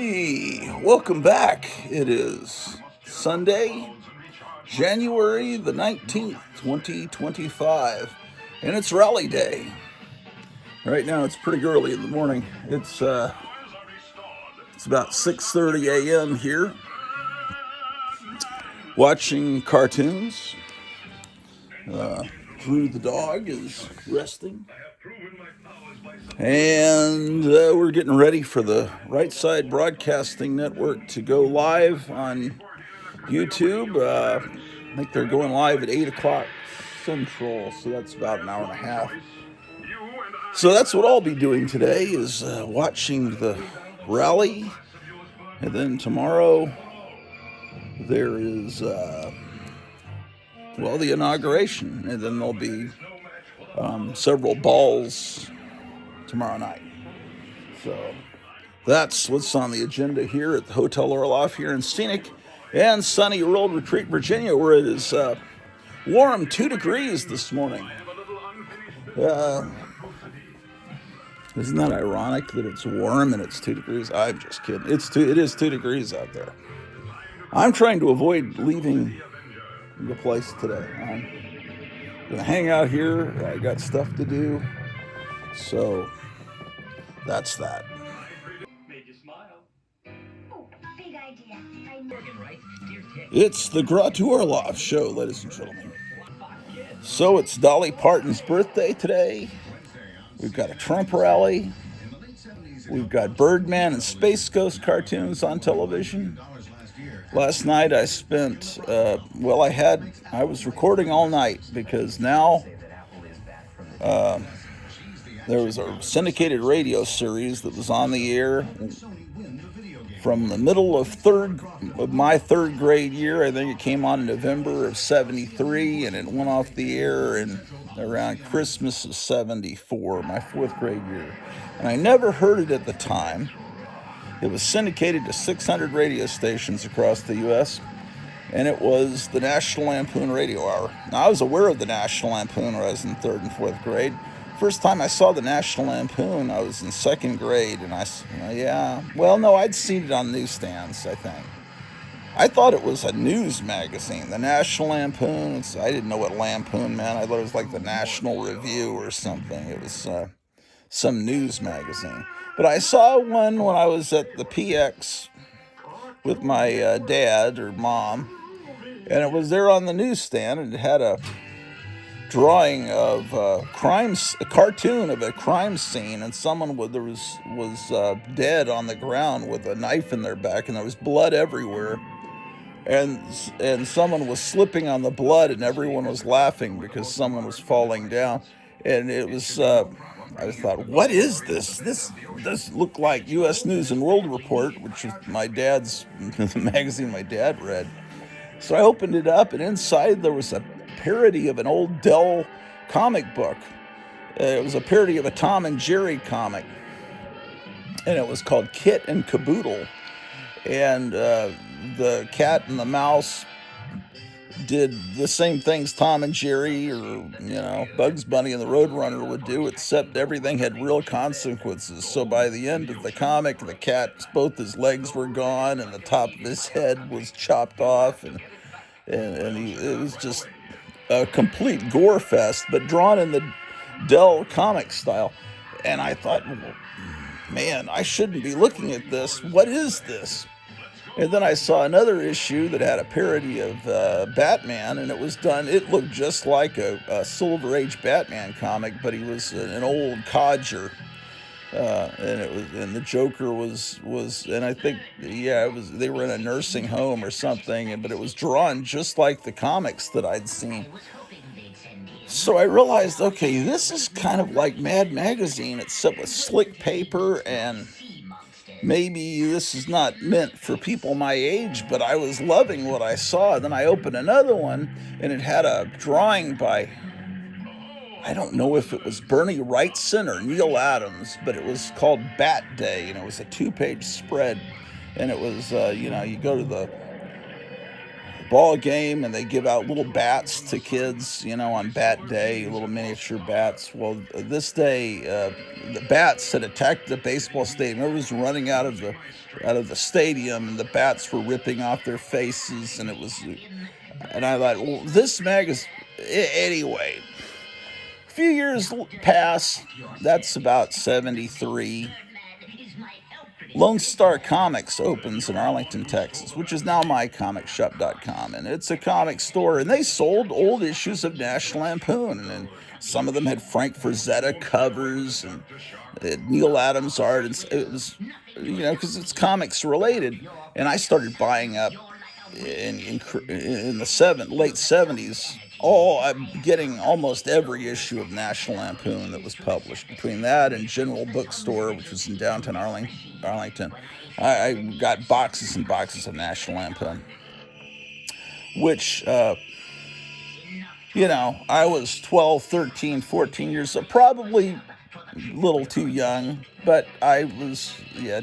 Hey, welcome back. It is Sunday, January the 19th, 2025, and it's rally day. Right now it's pretty early in the morning. It's about 6:30 a.m. here, watching cartoons. Drew the dog is resting. And we're getting ready for the Right Side Broadcasting Network to go live on YouTube. I think they're going live at 8 o'clock Central, so that's about an hour and a half. So that's what I'll be doing today, is watching the rally. And then tomorrow there is, the inauguration. And then there'll be several balls tomorrow night. So that's what's on the agenda here at the Hotel Orloff here in scenic and sunny World Retreat, Virginia, where it is warm 2 degrees this morning. Isn't that ironic that it's warm and it's 2 degrees? I'm just kidding. It is 2 degrees out there. I'm trying to avoid leaving the place today. I'm gonna hang out here. I got stuff to do, so that's that. It's the Gratu Orloff Show, ladies and gentlemen. So it's Dolly Parton's birthday today. We've got a Trump rally. We've got Birdman and Space Ghost cartoons on television. Last night I spent, I was recording all night because now there was a syndicated radio series that was on the air from the middle of my third grade year. I think it came on in November of 73, and it went off the air in around Christmas of 74, my fourth grade year. And I never heard it at the time. It was syndicated to 600 radio stations across the U.S., and it was the National Lampoon Radio Hour. Now, I was aware of the National Lampoon when I was in third and fourth grade. First time I saw the National Lampoon, I was in second grade, and I'd seen it on newsstands, I think. I thought it was a news magazine, the National Lampoon. I didn't know what Lampoon meant. I thought it was like the National Review or something. It was some news magazine. But I saw one when I was at the PX with my dad or mom, and it was there on the newsstand, and it had a drawing of a cartoon of a crime scene, and someone was dead on the ground with a knife in their back, and there was blood everywhere, and someone was slipping on the blood, and everyone was laughing because someone was falling down, and it was. I just thought, what is this? This does look like U.S. News and World Report, which is the magazine my dad read. So I opened it up, and inside there was a parody of an old Dell comic book. It was a parody of a Tom and Jerry comic, and it was called Kit and Caboodle. And the cat and the mouse did the same things Tom and Jerry or, Bugs Bunny and the Roadrunner would do, except everything had real consequences. So by the end of the comic, the cat, both his legs were gone and the top of his head was chopped off, and it was just a complete gore fest, but drawn in the Dell comic style. And I thought, man, I shouldn't be looking at this. What is this? And then I saw another issue that had a parody of Batman, and it looked just like a Silver Age Batman comic, but he was an old codger. And the Joker was, and I think, they were in a nursing home or something, but it was drawn just like the comics that I'd seen. So I realized, okay, this is kind of like Mad Magazine, except with slick paper, and maybe this is not meant for people my age, but I was loving what I saw. Then I opened another one, and it had a drawing by, I don't know if it was Bernie Wrightson or Neil Adams, but it was called Bat Day, and it was a 2-page spread. And it was, you go to ball game, and they give out little bats to kids, on bat day, little miniature bats. Well, this day, the bats had attacked the baseball stadium. Everyone was running out of the stadium, and the bats were ripping off their faces, and I thought, well, this magazine, anyway. A few years pass. That's about 73. Lone Star Comics opens in Arlington, Texas, which is now mycomicshop.com, and it's a comic store, and they sold old issues of National Lampoon, and some of them had Frank Frazetta covers and Neil Adams art, and it was, because it's comics related, and I started buying up in the late 70s. I'm getting almost every issue of National Lampoon that was published. Between that and General Bookstore, which was in downtown Arlington, I got boxes and boxes of National Lampoon, which, I was 12, 13, 14 years old, probably a little too young, but I was,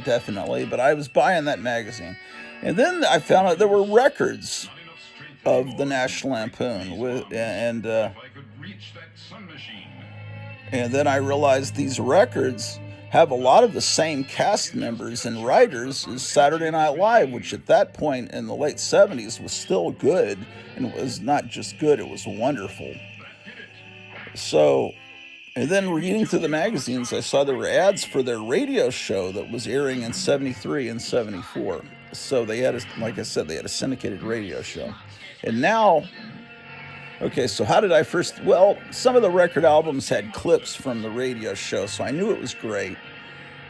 definitely, but I was buying that magazine. And then I found out there were records of the National Lampoon, and then I realized these records have a lot of the same cast members and writers as Saturday Night Live, which at that point in the late 70s was still good, and it was not just good, it was wonderful. So, and then reading through the magazines, I saw there were ads for their radio show that was airing in 73 and 74. So they had, like I said, they had a syndicated radio show. And now, okay, so how did I first? Well, some of the record albums had clips from the radio show, so I knew it was great.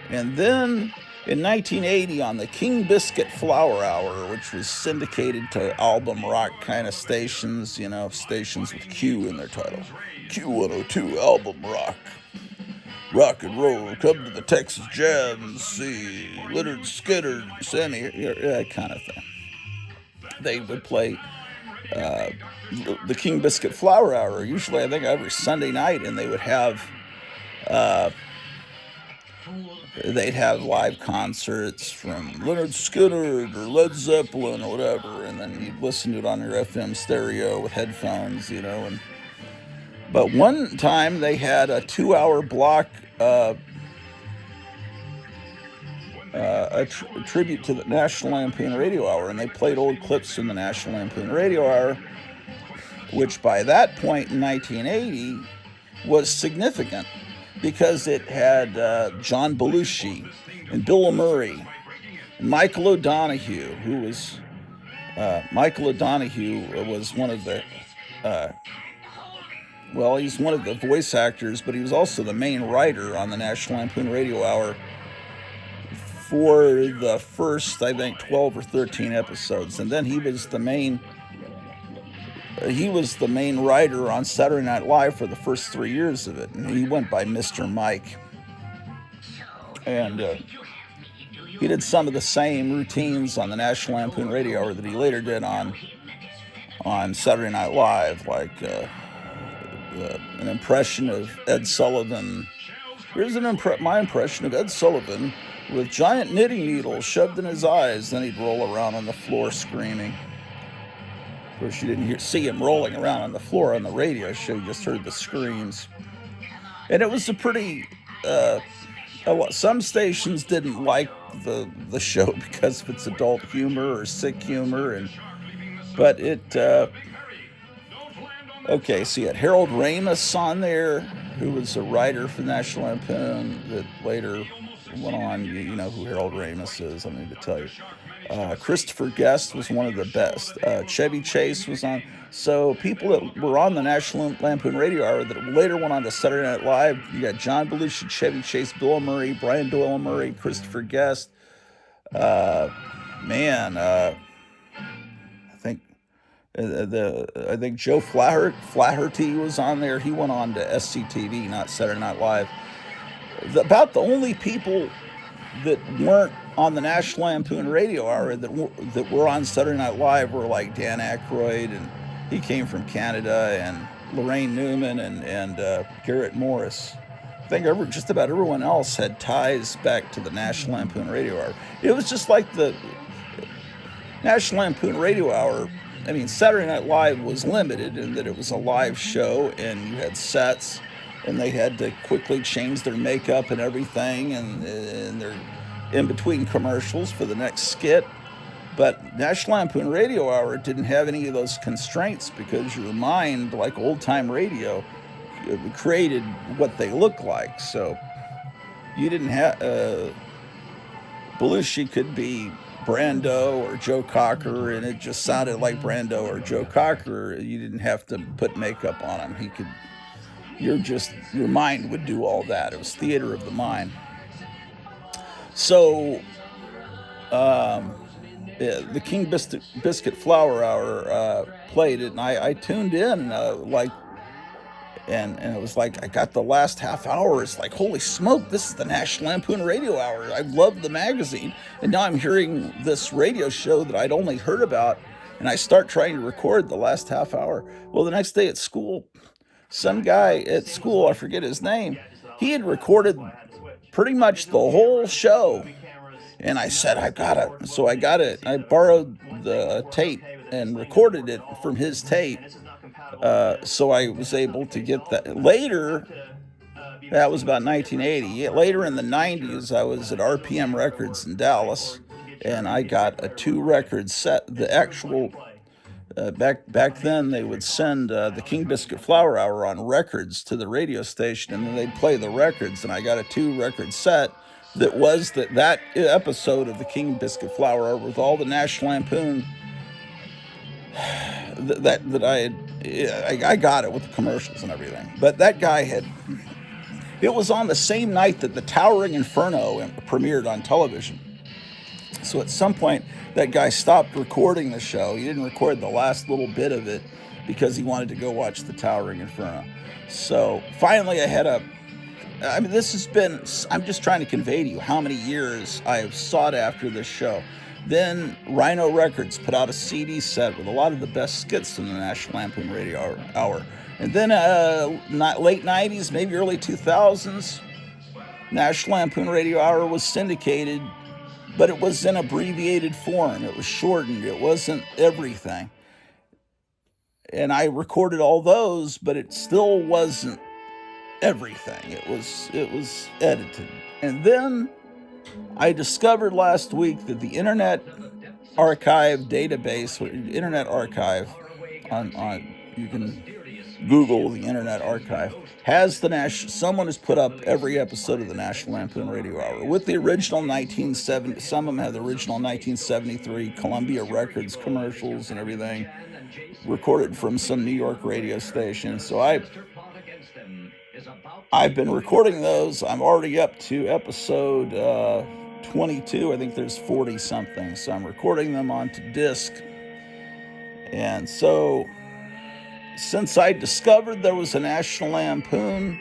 And then in 1980, on the King Biscuit Flower Hour, which was syndicated to album rock kind of stations, stations with Q in their title. Q102 album rock and roll, come to the Texas Jam, see Leonard Skinner, Sammy, that kind of thing. They would play the King Biscuit Flower Hour, usually I think every Sunday night, and they would have live concerts from Leonard Skinner or Led Zeppelin or whatever, and then you'd listen to it on your FM stereo with headphones, But one time they had a 2-hour block, a tribute to the National Lampoon Radio Hour, and they played old clips from the National Lampoon Radio Hour, which by that point in 1980 was significant because it had John Belushi and Bill Murray and Michael O'Donoghue, who was one of the he's one of the voice actors, but he was also the main writer on the National Lampoon Radio Hour for the first, I think, 12 or 13 episodes. And then he was the main writer on Saturday Night Live for the first 3 years of it. And he went by Mr. Mike. And he did some of the same routines on the National Lampoon Radio Hour that he later did on Saturday Night Live, like an impression of Ed Sullivan. Here's my impression of Ed Sullivan with giant knitting needles shoved in his eyes. Then he'd roll around on the floor screaming. Of course, you didn't see him rolling around on the floor on the radio show. You just heard the screams. And it was a pretty... some stations didn't like the show because of its adult humor or sick humor. But it... Okay, so you had Harold Ramis on there, who was a writer for National Lampoon that later went on. You know who Harold Ramis is, I need to tell you. Christopher Guest was one of the best. Chevy Chase was on. So people that were on the National Lampoon Radio Hour that later went on to Saturday Night Live, you got John Belushi, Chevy Chase, Bill Murray, Brian Doyle Murray, Christopher Guest. I think Joe Flaherty was on there. He went on to SCTV, not Saturday Night Live. About the only people that weren't on the National Lampoon Radio Hour that were on Saturday Night Live were like Dan Aykroyd, and he came from Canada, and Lorraine Newman and Garrett Morris. I think just about everyone else had ties back to the National Lampoon Radio Hour. It was just like the National Lampoon Radio Hour I mean, Saturday Night Live was limited in that it was a live show and you had sets, and they had to quickly change their makeup and everything, and they're in between commercials for the next skit. But National Lampoon Radio Hour didn't have any of those constraints because your mind, like old time radio, created what they look like. So you didn't have Belushi could be Brando or Joe Cocker, and it just sounded like Brando or Joe Cocker. You didn't have to put makeup on him. He could. Your mind would do all that. It was theater of the mind. So the King Biscuit Flour Hour played it, and I tuned in and it was like I got the last half hour. It's like, holy smoke, this is the National Lampoon Radio Hour. I loved the magazine, and now I'm hearing this radio show that I'd only heard about, and I start trying to record the last half hour. Well, the next day at school, some guy at school, I forget his name, he had recorded pretty much the whole show. And I said, I got it. So I got it. I borrowed the tape and recorded it from his tape. So I was able to get that. Later, that was about 1980. Later in the 90s, I was at RPM Records in Dallas, and I got a 2-record set. The actual back then, they would send the King Biscuit Flour Hour on records to the radio station, and then they'd play the records. And I got a 2-record set that was that episode of the King Biscuit Flour Hour with all the National Lampoon that I got it with the commercials and everything. But that guy it was on the same night that the Towering Inferno premiered on television. So at some point, that guy stopped recording the show. He didn't record the last little bit of it because he wanted to go watch the Towering Inferno. So finally, I'm just trying to convey to you how many years I have sought after this show. Then Rhino Records put out a CD set with a lot of the best skits in the National Lampoon Radio Hour. And then late 90s, maybe early 2000s, National Lampoon Radio Hour was syndicated, but it was in abbreviated form. It was shortened. It wasn't everything. And I recorded all those, but it still wasn't everything. It was edited. And then I discovered last week that the Internet Archive database, Internet Archive, on you can Google the Internet Archive, has someone has put up every episode of the National Lampoon Radio Hour with the original 1970. Some of them have the original 1973 Columbia Records commercials and everything, recorded from some New York radio station. So I've been recording those. I'm already up to episode 22. I think there's 40 something. So I'm recording them onto disc. And so since I discovered there was a National Lampoon,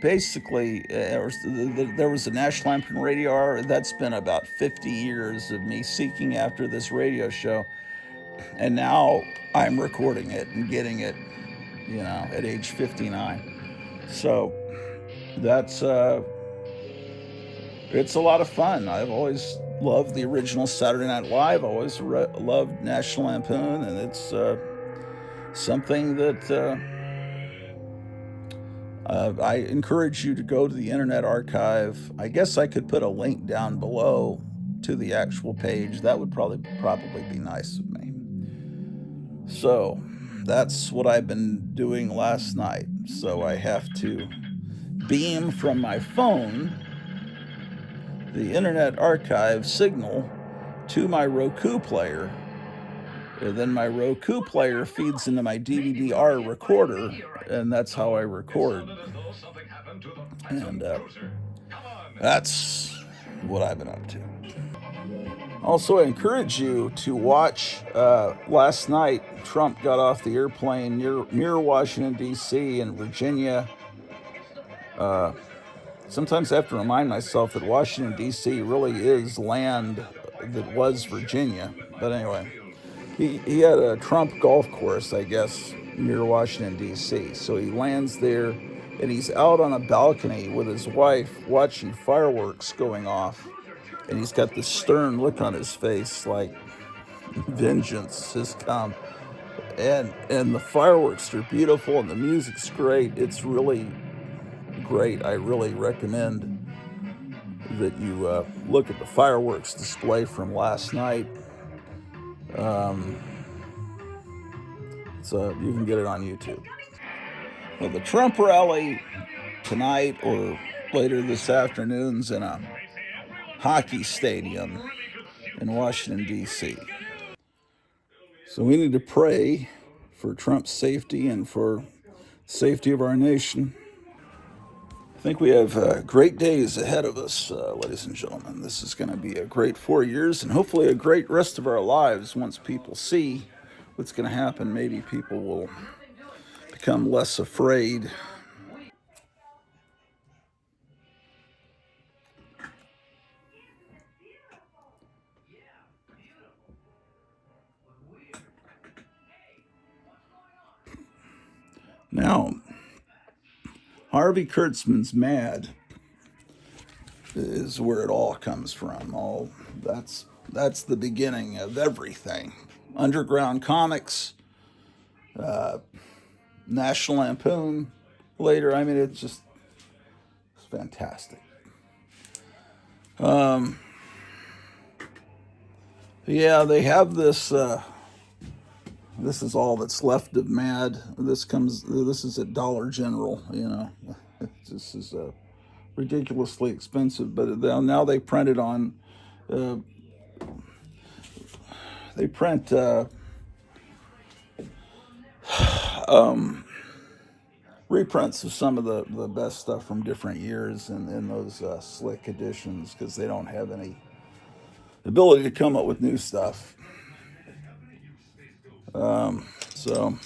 basically there was a National Lampoon Radio Hour. That's been about 50 years of me seeking after this radio show. And now I'm recording it and getting it, at age 59. So that's it's a lot of fun. I've always loved the original Saturday Night Live. I always loved National Lampoon, and it's something that I encourage you to go to the Internet Archive. I guess I could put a link down below to the actual page. That would probably be nice of me. So that's what I've been doing last night. So I have to beam from my phone the Internet Archive signal to my Roku player. And then my Roku player feeds into my DVD-R recorder, and that's how I record. And that's what I've been up to. Also, I encourage you to watch. Last night, Trump got off the airplane near Washington, D.C. and Virginia. Sometimes I have to remind myself that Washington, D.C. really is land that was Virginia. But anyway, he had a Trump golf course, I guess, near Washington, D.C. So he lands there, and he's out on a balcony with his wife watching fireworks going off. And he's got this stern look on his face, like, Vengeance has come. And the fireworks are beautiful and the music's great. It's really great. I really recommend that you look at the fireworks display from last night. So you can get it on YouTube. Well, the Trump rally tonight or later this afternoon's in a hockey stadium in Washington, D.C. So we need to pray for Trump's safety and for safety of our nation. I think we have great days ahead of us, ladies and gentlemen. This is going to be a great 4 years and hopefully a great rest of our lives. Once people see what's going to happen, maybe people will become less afraid. Now, Harvey Kurtzman's mad is where it all comes from. That's the beginning of everything. Underground comics, National Lampoon. Later, I mean, it's fantastic. Yeah, they have this. This is all that's left of Mad. This is at Dollar General. This is ridiculously expensive, but now they print it on. Uh, they print reprints of some of the best stuff from different years in those slick editions because they don't have any ability to come up with new stuff. So,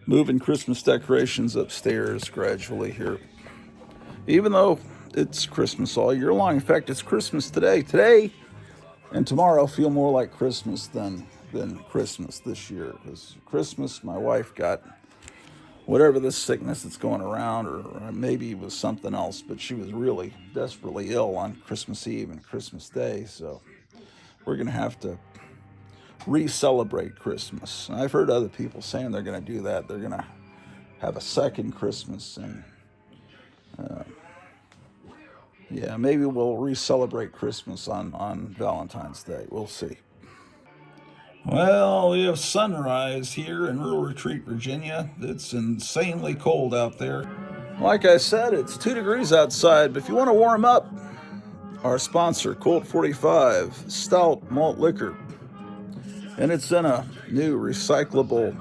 moving Christmas decorations upstairs gradually here. Even though it's Christmas all year long. In fact, it's Christmas today. Today and tomorrow feel more like Christmas than Christmas this year. Because Christmas, my wife got whatever this sickness that's going around, or maybe it was something else, but she was really desperately ill on Christmas Eve and Christmas Day. So we're going to have to re-celebrate Christmas. And I've heard other people saying they're going to do that. They're going to have a second Christmas, and yeah, maybe we'll re-celebrate Christmas on Valentine's Day. We'll see. Well, we have sunrise here in Rural Retreat, Virginia. It's insanely cold out there. Like I said, it's 2 degrees outside, but if you want to warm up, our sponsor, Colt 45, stout malt liquor. And it's in a new recyclable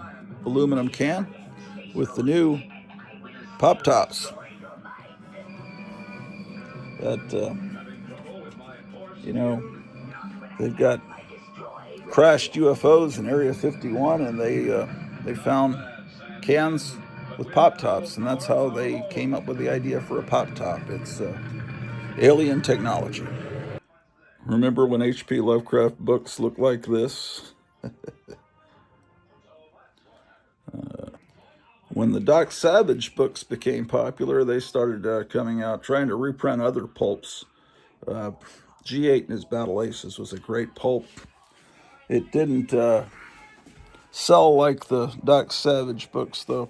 aluminum can with the new pop tops that, they've got crashed UFOs in Area 51, and they found cans with pop tops, and that's how they came up with the idea for a pop top. It's alien technology. Remember when H.P. Lovecraft books looked like this? When the Doc Savage books became popular, they started coming out trying to reprint other pulps. G8 and his Battle Aces was a great pulp. It didn't sell like the Doc Savage books, though.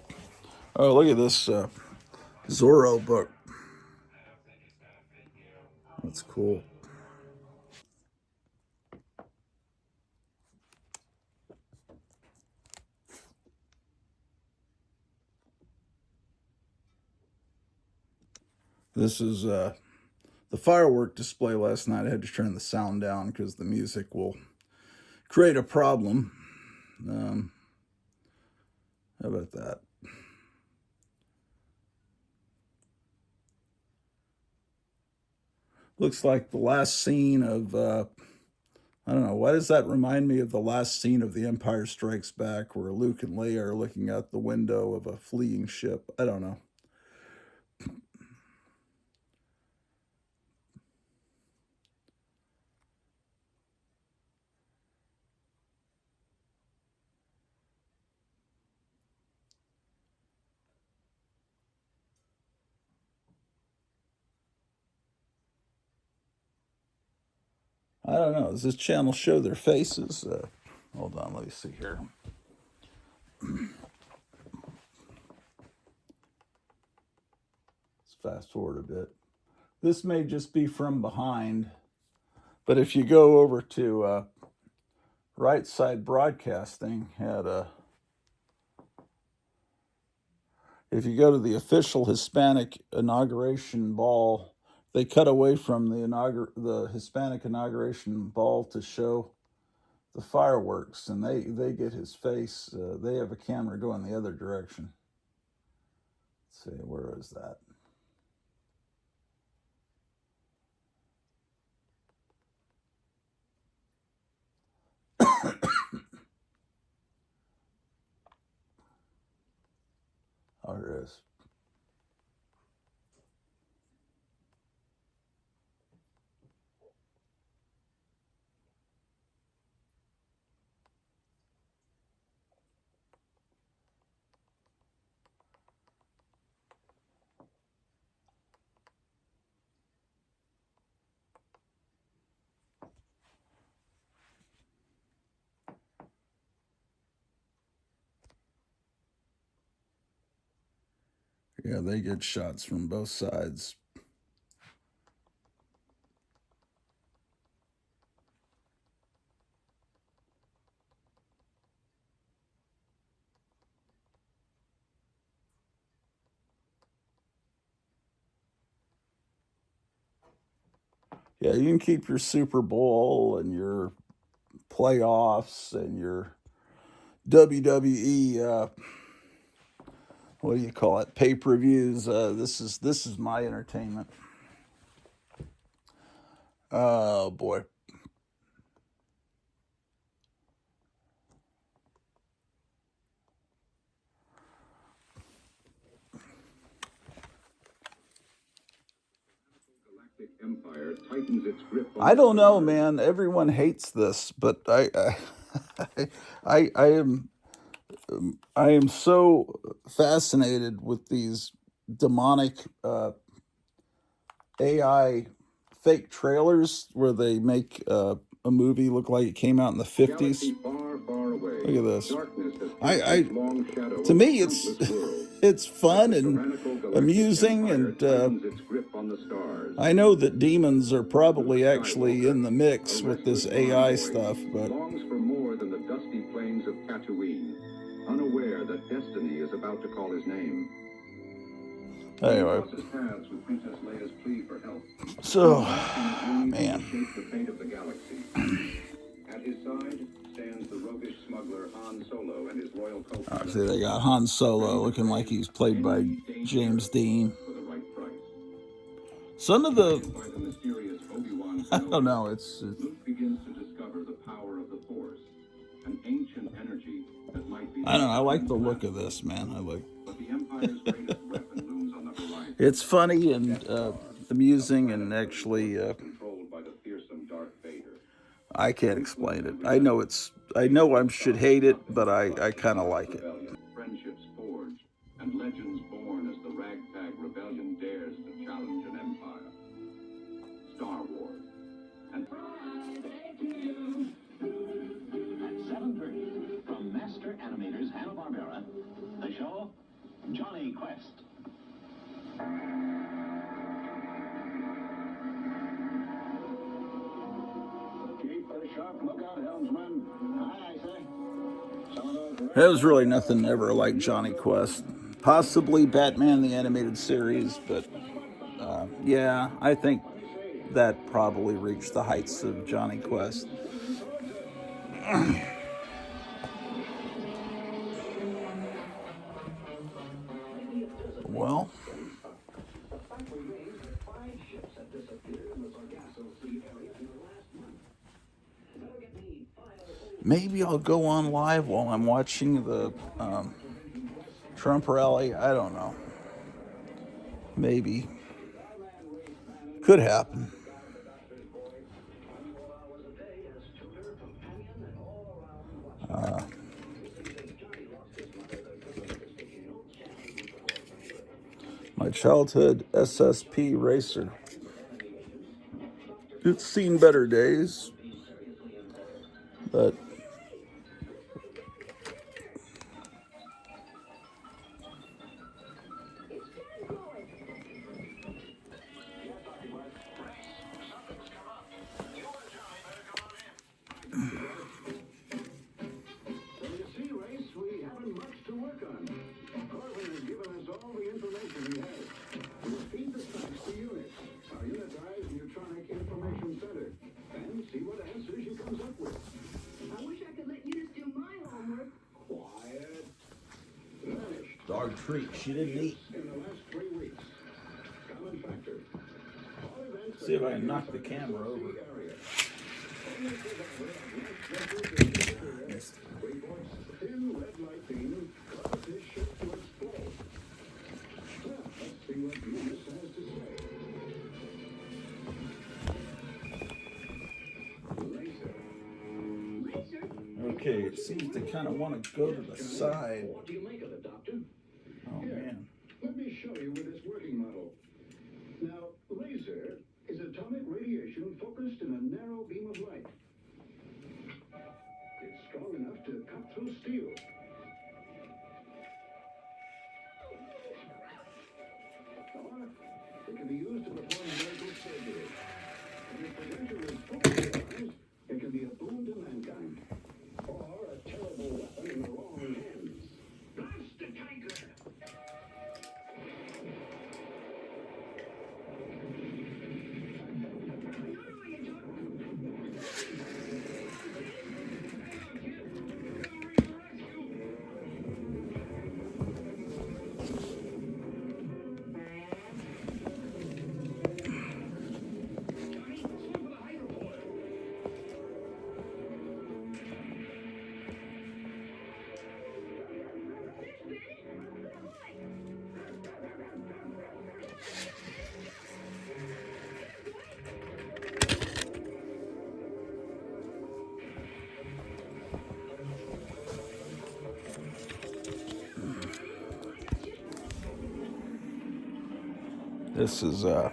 Oh, look at this Zorro book. That's cool. This is the firework display last night. I had to turn the sound down because the music will create a problem. How about that? Looks like the last scene of, I don't know, why does that remind me of the last scene of The Empire Strikes Back where Luke and Leia are looking out the window of a fleeing ship? I don't know. I don't know. Does this channel show their faces? Hold on, let me see here. Let's fast forward a bit. This may just be from behind, but if you go over to Right Side Broadcasting, if you go to the official Hispanic inauguration ball, they cut away from the Hispanic inauguration ball to show the fireworks, and they get his face. They have a camera going the other direction. Let's see, where is that? Oh, here it is. Yeah, they get shots from both sides. Yeah, you can keep your Super Bowl and your playoffs and your WWE. What do you call it? Pay-per-views. This is my entertainment. Oh boy. I don't know, man. Everyone hates this, but I am so fascinated with these demonic AI fake trailers where they make a movie look like it came out in the 50s. Look at this. I to me it's fun and amusing, and I know that demons are probably actually in the mix with this AI stuff, but unaware that destiny is about to call his name. Anyway, so man, at his side stands the roguish smuggler Han Solo and his loyal co-pilot. See, they got Han Solo looking like he's played by James Dean. Some of the, I don't know, it's Luke begins to discover the power of the Force, an ancient energy that might be. I don't know. I like the look of this, man. I like. But the Empire's greatest weapon looms on the horizon. It's funny and amusing, and actually, controlled by the fearsome Darth Vader. I can't explain it. I know it's. I know I should hate it, but I kind of like it. Friendships forged and legends born as the ragtag rebellion dares to challenge an empire. Star Wars. And at 7:30 from Master Animators Hanna-Barbera, the show Johnny Quest. Keep a sharp lookout, helmsman. Aye, aye, sir. There was really nothing ever like Johnny Quest. Possibly Batman the Animated Series, but yeah, I think that probably reached the heights of Johnny Quest. Well, maybe I'll go on live while I'm watching the Trump rally. I don't know. Maybe. Could happen. My childhood SSP racer. It's seen better days, but treat. She didn't eat. See if I can knock the camera over. Missed. Okay, it seems to kind of want to go to the side. What do you make of it, Doctor? Oh, man. Let me show you with this working model. Now, laser is atomic radiation focused in a narrow beam of light. It's strong enough to cut through steel. Or it can be used to perform medical surgery. And if potential is fully realized, it can be a boon to mankind. Or a terrible weapon in the wrong hands. Blast the tiger! This is, I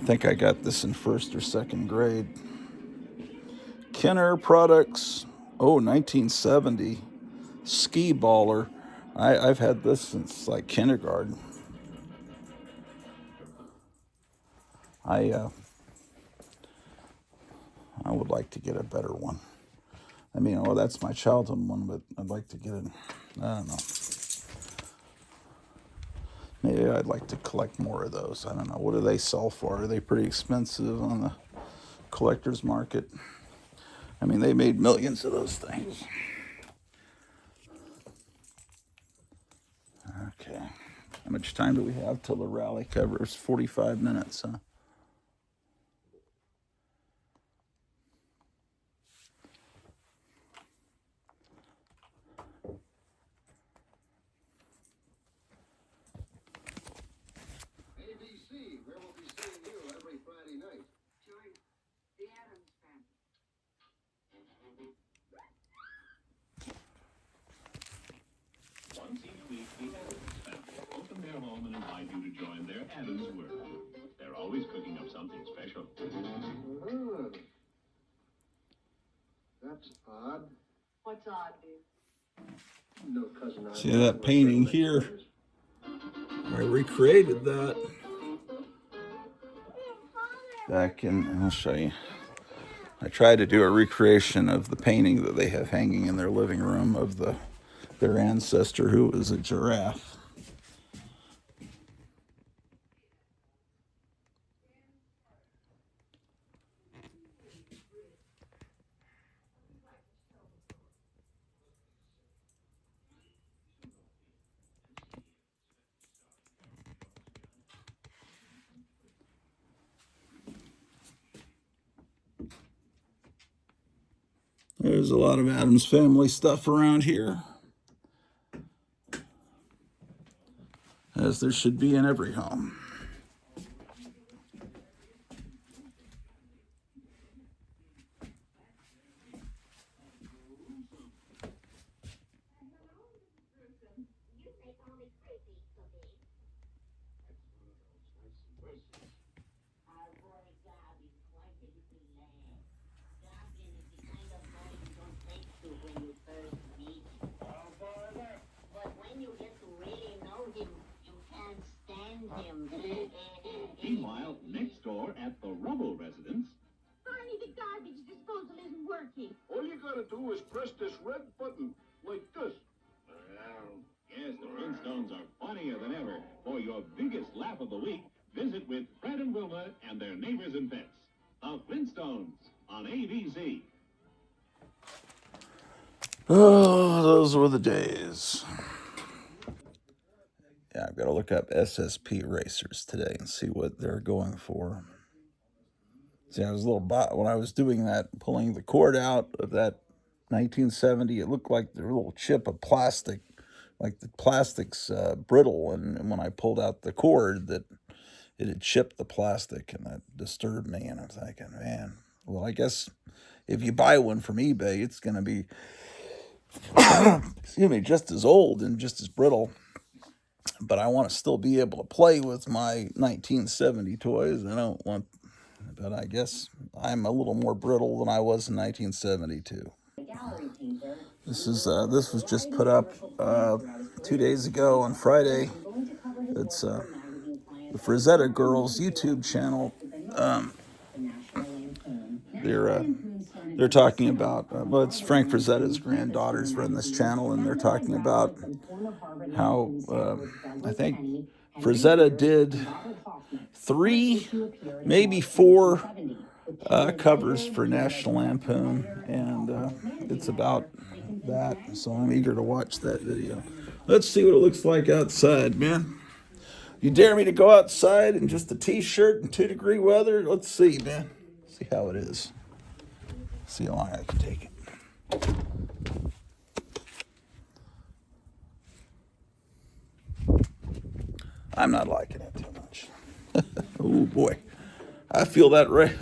think I got this in first or second grade. Kenner Products, 1970. Ski Baller. I've had this since like kindergarten. I would like to get a better one. I mean, that's my childhood one, but I'd like to get it. I don't know. Maybe I'd like to collect more of those. I don't know. What do they sell for? Are they pretty expensive on the collector's market? I mean, they made millions of those things. Okay. How much time do we have till the rally covers? 45 minutes, huh? Where we'll be seeing you every Friday night. Join the Adams family. Once each week, the Adams family open their home and invite you to join their Adams world. They're always cooking up something special. That's odd. What's odd, dude? No cousin. See that painting here? I recreated that back in, I'll show you. I tried to do a recreation of the painting that they have hanging in their living room of their ancestor who was a giraffe. There's a lot of Adams family stuff around here, as there should be in every home. Meanwhile, next door at the Rubble residence, Barney, the garbage disposal isn't working. All you gotta do is press this red button, like this. yes, the Flintstones are funnier than ever. For your biggest laugh of the week, visit with Fred and Wilma and their neighbors and pets. The Flintstones on ABC. Oh, those were the days. Yeah, I've got to look up SSP racers today and see what they're going for. See, I was a little when I was doing that, pulling the cord out of that 1970. It looked like the little chip of plastic, like the plastic's brittle, and when I pulled out the cord, that it had chipped the plastic, and that disturbed me. And I'm thinking, man, well, I guess if you buy one from eBay, it's going to be, excuse me, just as old and just as brittle. But I want to still be able to play with my 1970 toys. I don't want, but I guess I'm a little more brittle than I was in 1972. This was just put up 2 days ago on Friday. It's the Frazetta Girls YouTube channel. They're talking about well, it's Frank Frazetta's granddaughters run this channel, and they're talking about how I think Frazetta did 3, maybe 4 covers for National Lampoon, and it's about that. So I'm eager to watch that video. Let's see what it looks like outside, man. You dare me to go outside in just a t-shirt and 2-degree weather? Let's see, man. See how it is. See how long I can take it. I'm not liking it too much. Oh boy, I feel that right.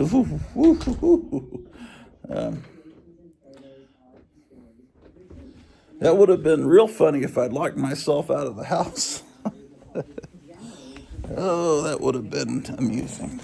That would have been real funny if I'd locked myself out of the house. Oh, that would have been amusing.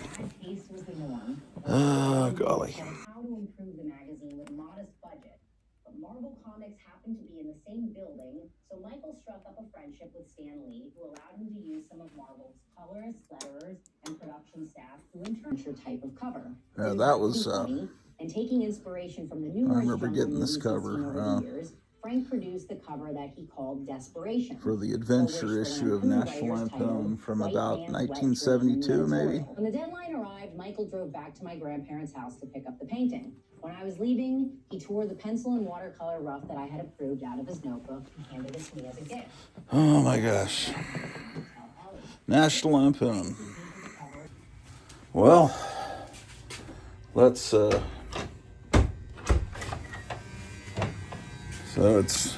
Oh, golly. How to improve the magazine with a modest budget. But Marvel Comics happened to be in the same building, so Michael struck up a friendship with Stan Lee, who allowed him to use some of Marvel's colorists, letterers, and production staff to insert type of cover. Yeah, that was. And taking inspiration from the I numerous remember getting this cover. over the years, Frank produced the cover that he called Desperation. For the adventure issue of National Lampoon from about 1972, maybe. When the deadline arrived, Michael drove back to my grandparents' house to pick up the painting. When I was leaving, he tore the pencil and watercolor rough that I had approved out of his notebook and handed it to me as a gift. Oh my gosh. National Lampoon. Well, let's so it's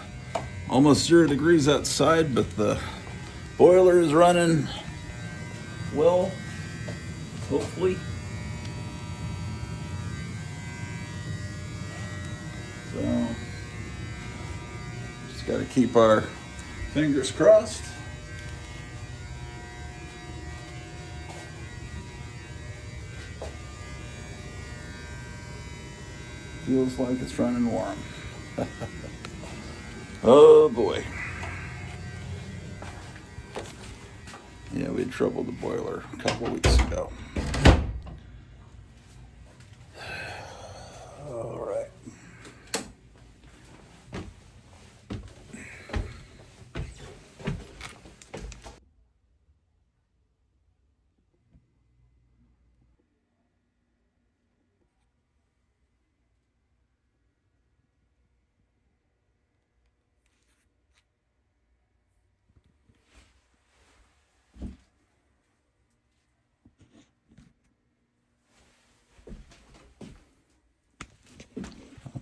almost 0 degrees outside, but the boiler is running well, hopefully. So just got to keep our fingers crossed. Feels like it's running warm. Oh boy. Yeah, we had trouble with the boiler a couple of weeks ago. All right.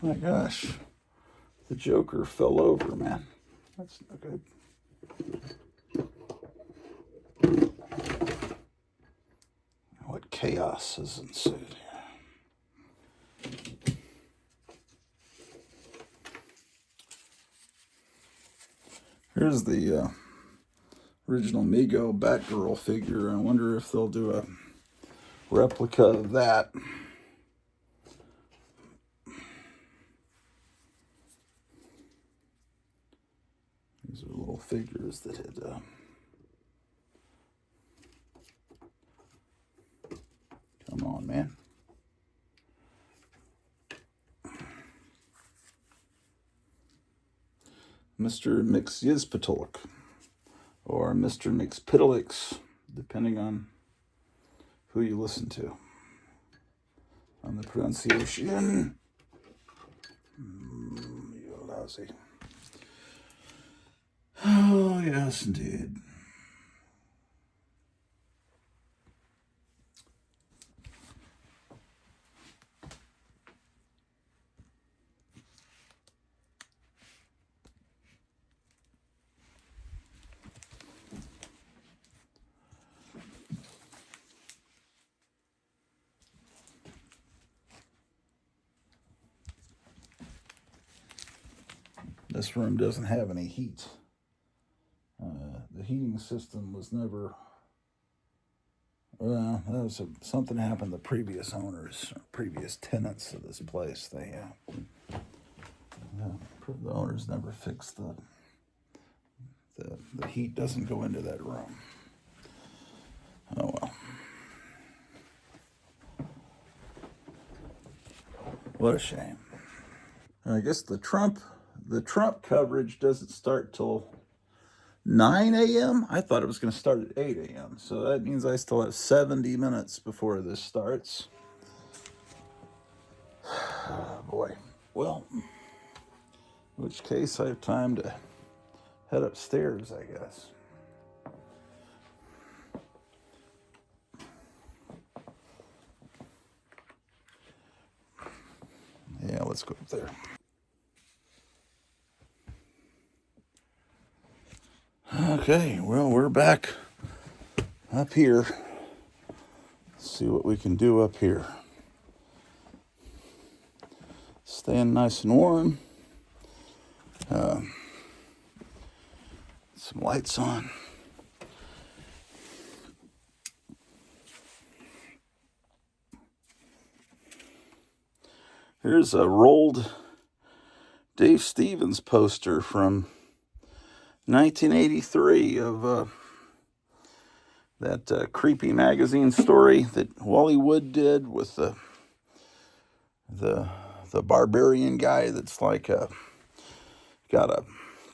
Oh my gosh, the Joker fell over, man. That's not good. What chaos has ensued here. Here's the original Mego Batgirl figure. I wonder if they'll do a replica of that. These are little figures that had come on, man. Mr. Mixyzpatuluk or Mr. Mixpidolix, depending on who you listen to on the pronunciation. was he? Oh, yes, indeed. This room doesn't have any heat. The heating system was never. Well, that was something happened to the previous owners, or previous tenants of this place. The owners never fixed the heat doesn't go into that room. Oh well. What a shame. I guess the Trump coverage doesn't start till 9 a.m. I thought it was going to start at 8 a.m. So that means I still have 70 minutes before this starts. Oh boy. Well, in which case I have time to head upstairs, I guess. Yeah, let's go up there. Okay, well, we're back up here. Let's see what we can do up here. Staying nice and warm. Some lights on. Here's a rolled Dave Stevens poster from 1983 of that creepy magazine story that Wally Wood did with the barbarian guy that's like got a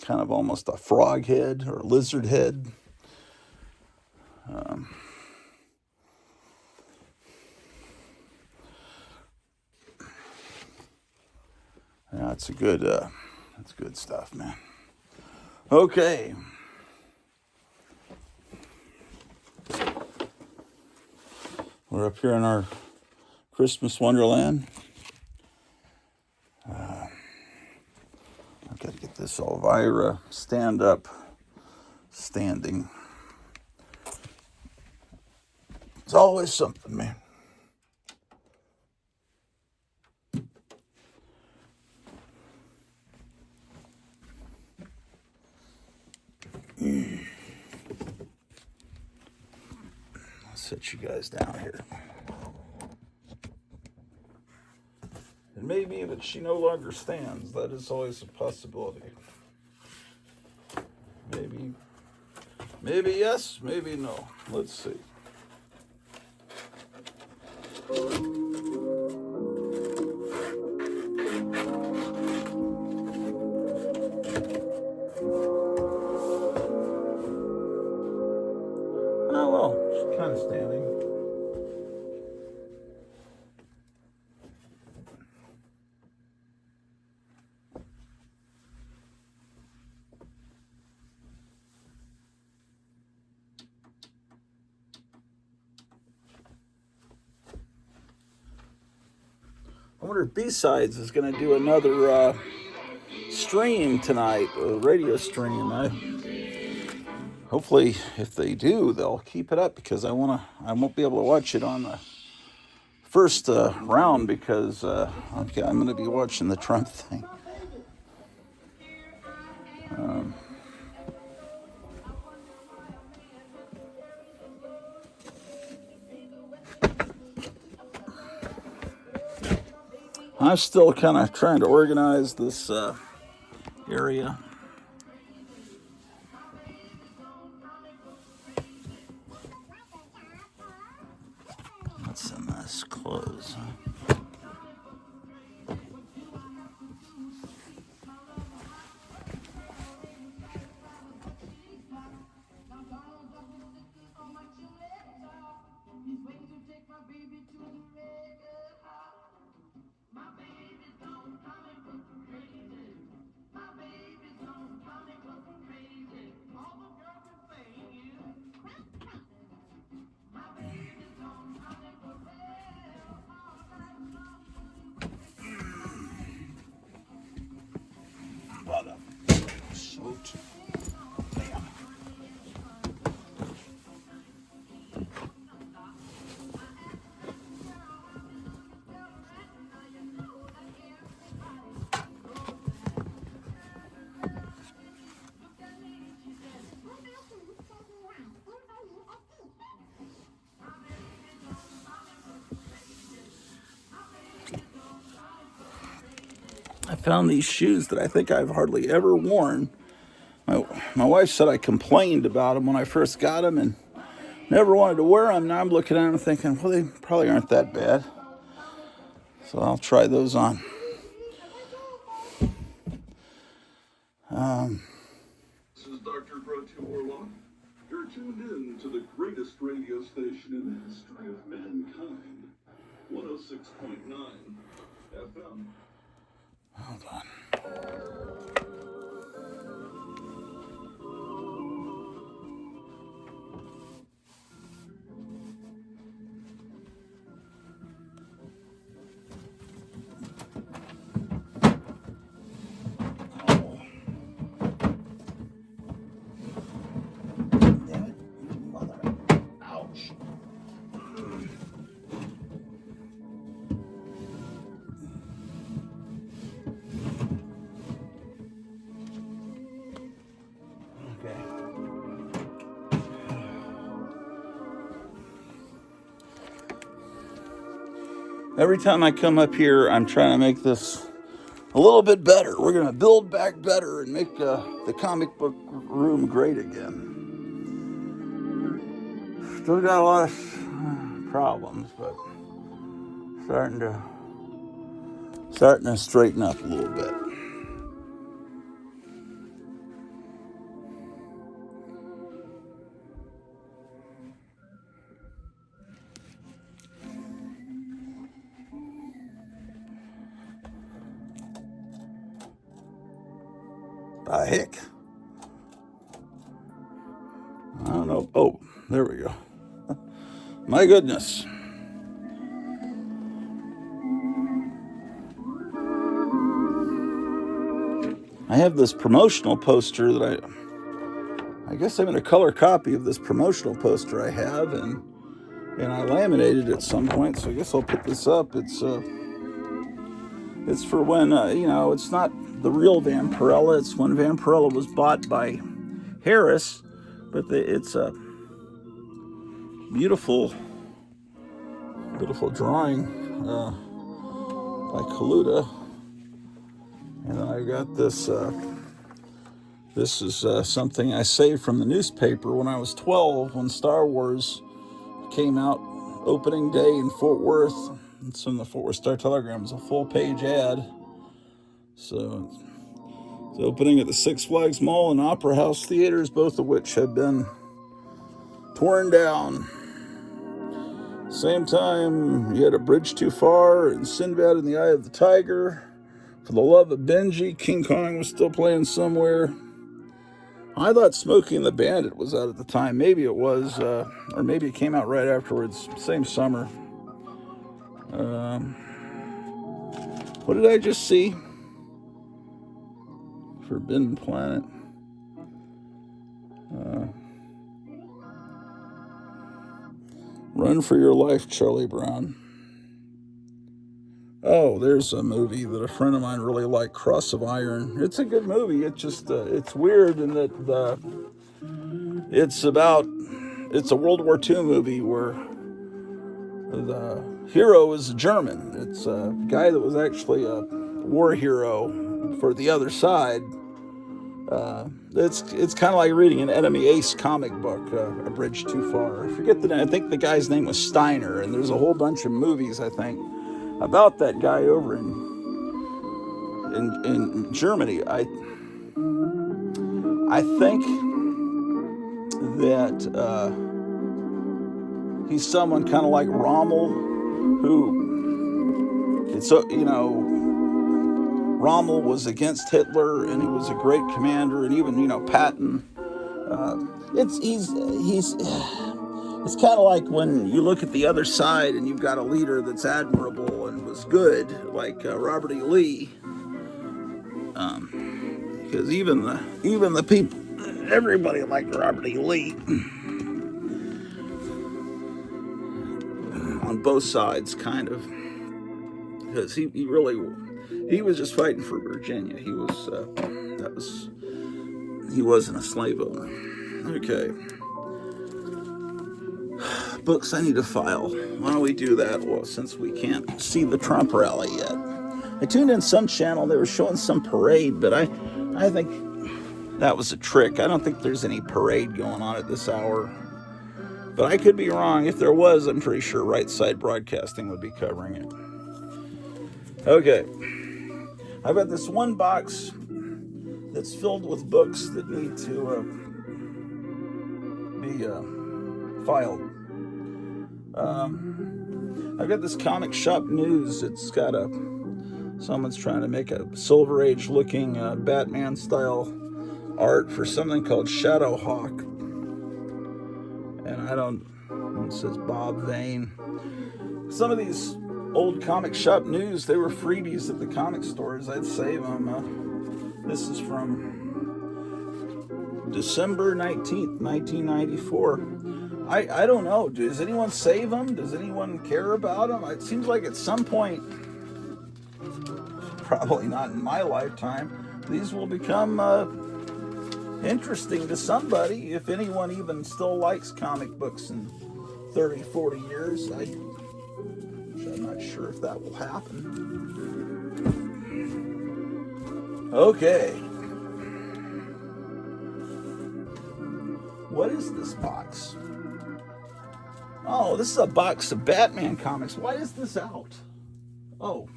kind of almost a frog head or a lizard head. Yeah, it's good stuff, man. Okay. We're up here in our Christmas Wonderland. I've got to get this Elvira stand up, standing. It's always something, man. I'll set you guys down here. It may be that she no longer stands. That is always a possibility. Maybe yes, maybe no. Let's see. Oh well, she's kind of standing. I wonder if B-Sides is going to do another stream tonight, a radio stream. Hopefully, if they do, they'll keep it up because I won't be able to watch it on the first round because I'm going to be watching the Trump thing. I'm still kind of trying to organize this area. That's some nice clothes, huh? found these shoes that I think I've hardly ever worn. My wife said I complained about them when I first got them and never wanted to wear them. Now I'm looking at them thinking, well, they probably aren't that bad. So I'll try those on. This is Dr. Orloff. You're tuned in to the greatest radio station in the history of mankind. 106.9 FM. Hold on. Every time I come up here, I'm trying to make this a little bit better. We're going to build back better and make the comic book room great again. Still got a lot of problems, but starting to straighten up a little bit. Heck. I don't know. Oh, there we go. My goodness. I have this promotional poster that I guess I'm in a color copy of this promotional poster I have, and I laminated it at some point, so I guess I'll put this up. It's for when, it's not the real Vampirella. It's when Vampirella was bought by Harris, but it's a beautiful drawing by Kaluta. And then I got this. This is something I saved from the newspaper when I was 12, when Star Wars came out, opening day in Fort Worth. It's in the Fort Worth Star-Telegram. It's a full-page ad. So it's opening at the Six Flags Mall and Opera House theaters, both of which have been torn down. Same time, you had A Bridge Too Far and Sinbad in the Eye of the Tiger. For the Love of Benji, King Kong was still playing somewhere. I thought Smokey and the Bandit was out at the time. Maybe it was, or maybe it came out right afterwards, same summer. What did I just see? Forbidden Planet. Run for Your Life, Charlie Brown. Oh, there's a movie that a friend of mine really liked, Cross of Iron. It's a good movie. It just, it's weird in that it's a World War II movie where the hero is a German. It's a guy that was actually a war hero for the other side. It's kind of like reading an Enemy Ace comic book, A Bridge Too Far. I forget the name. I think the guy's name was Steiner, and there's a whole bunch of movies, I think, about that guy over in Germany. I think that he's someone kind of like Rommel, who Rommel was against Hitler, and he was a great commander, and even Patton. It's kind of like when you look at the other side and you've got a leader that's admirable and was good, like Robert E. Lee. Because even the people, everybody liked Robert E. Lee on both sides, kind of, because he was just fighting for Virginia. He wasn't a slave owner. Okay. Books I need to file. Why don't we do that? Well, since we can't see the Trump rally yet. I tuned in some channel. They were showing some parade, but I think that was a trick. I don't think there's any parade going on at this hour. But I could be wrong. If there was, I'm pretty sure Right Side Broadcasting would be covering it. Okay. I've got this one box that's filled with books that need to be filed. I've got this comic shop news. It's got someone's trying to make a Silver Age looking Batman style art for something called Shadowhawk. And it says Bob Vane. Some of these old comic shop news, they were freebies at the comic stores. I'd save them. This is from December 19th, 1994. I don't know. Does anyone save them? Does anyone care about them? It seems like at some point, probably not in my lifetime, these will become interesting to somebody. If anyone even still likes comic books in 30, 40 years, I'm not sure if that will happen. Okay. What is this box? Oh, this is a box of Batman comics. Why is this out? Oh.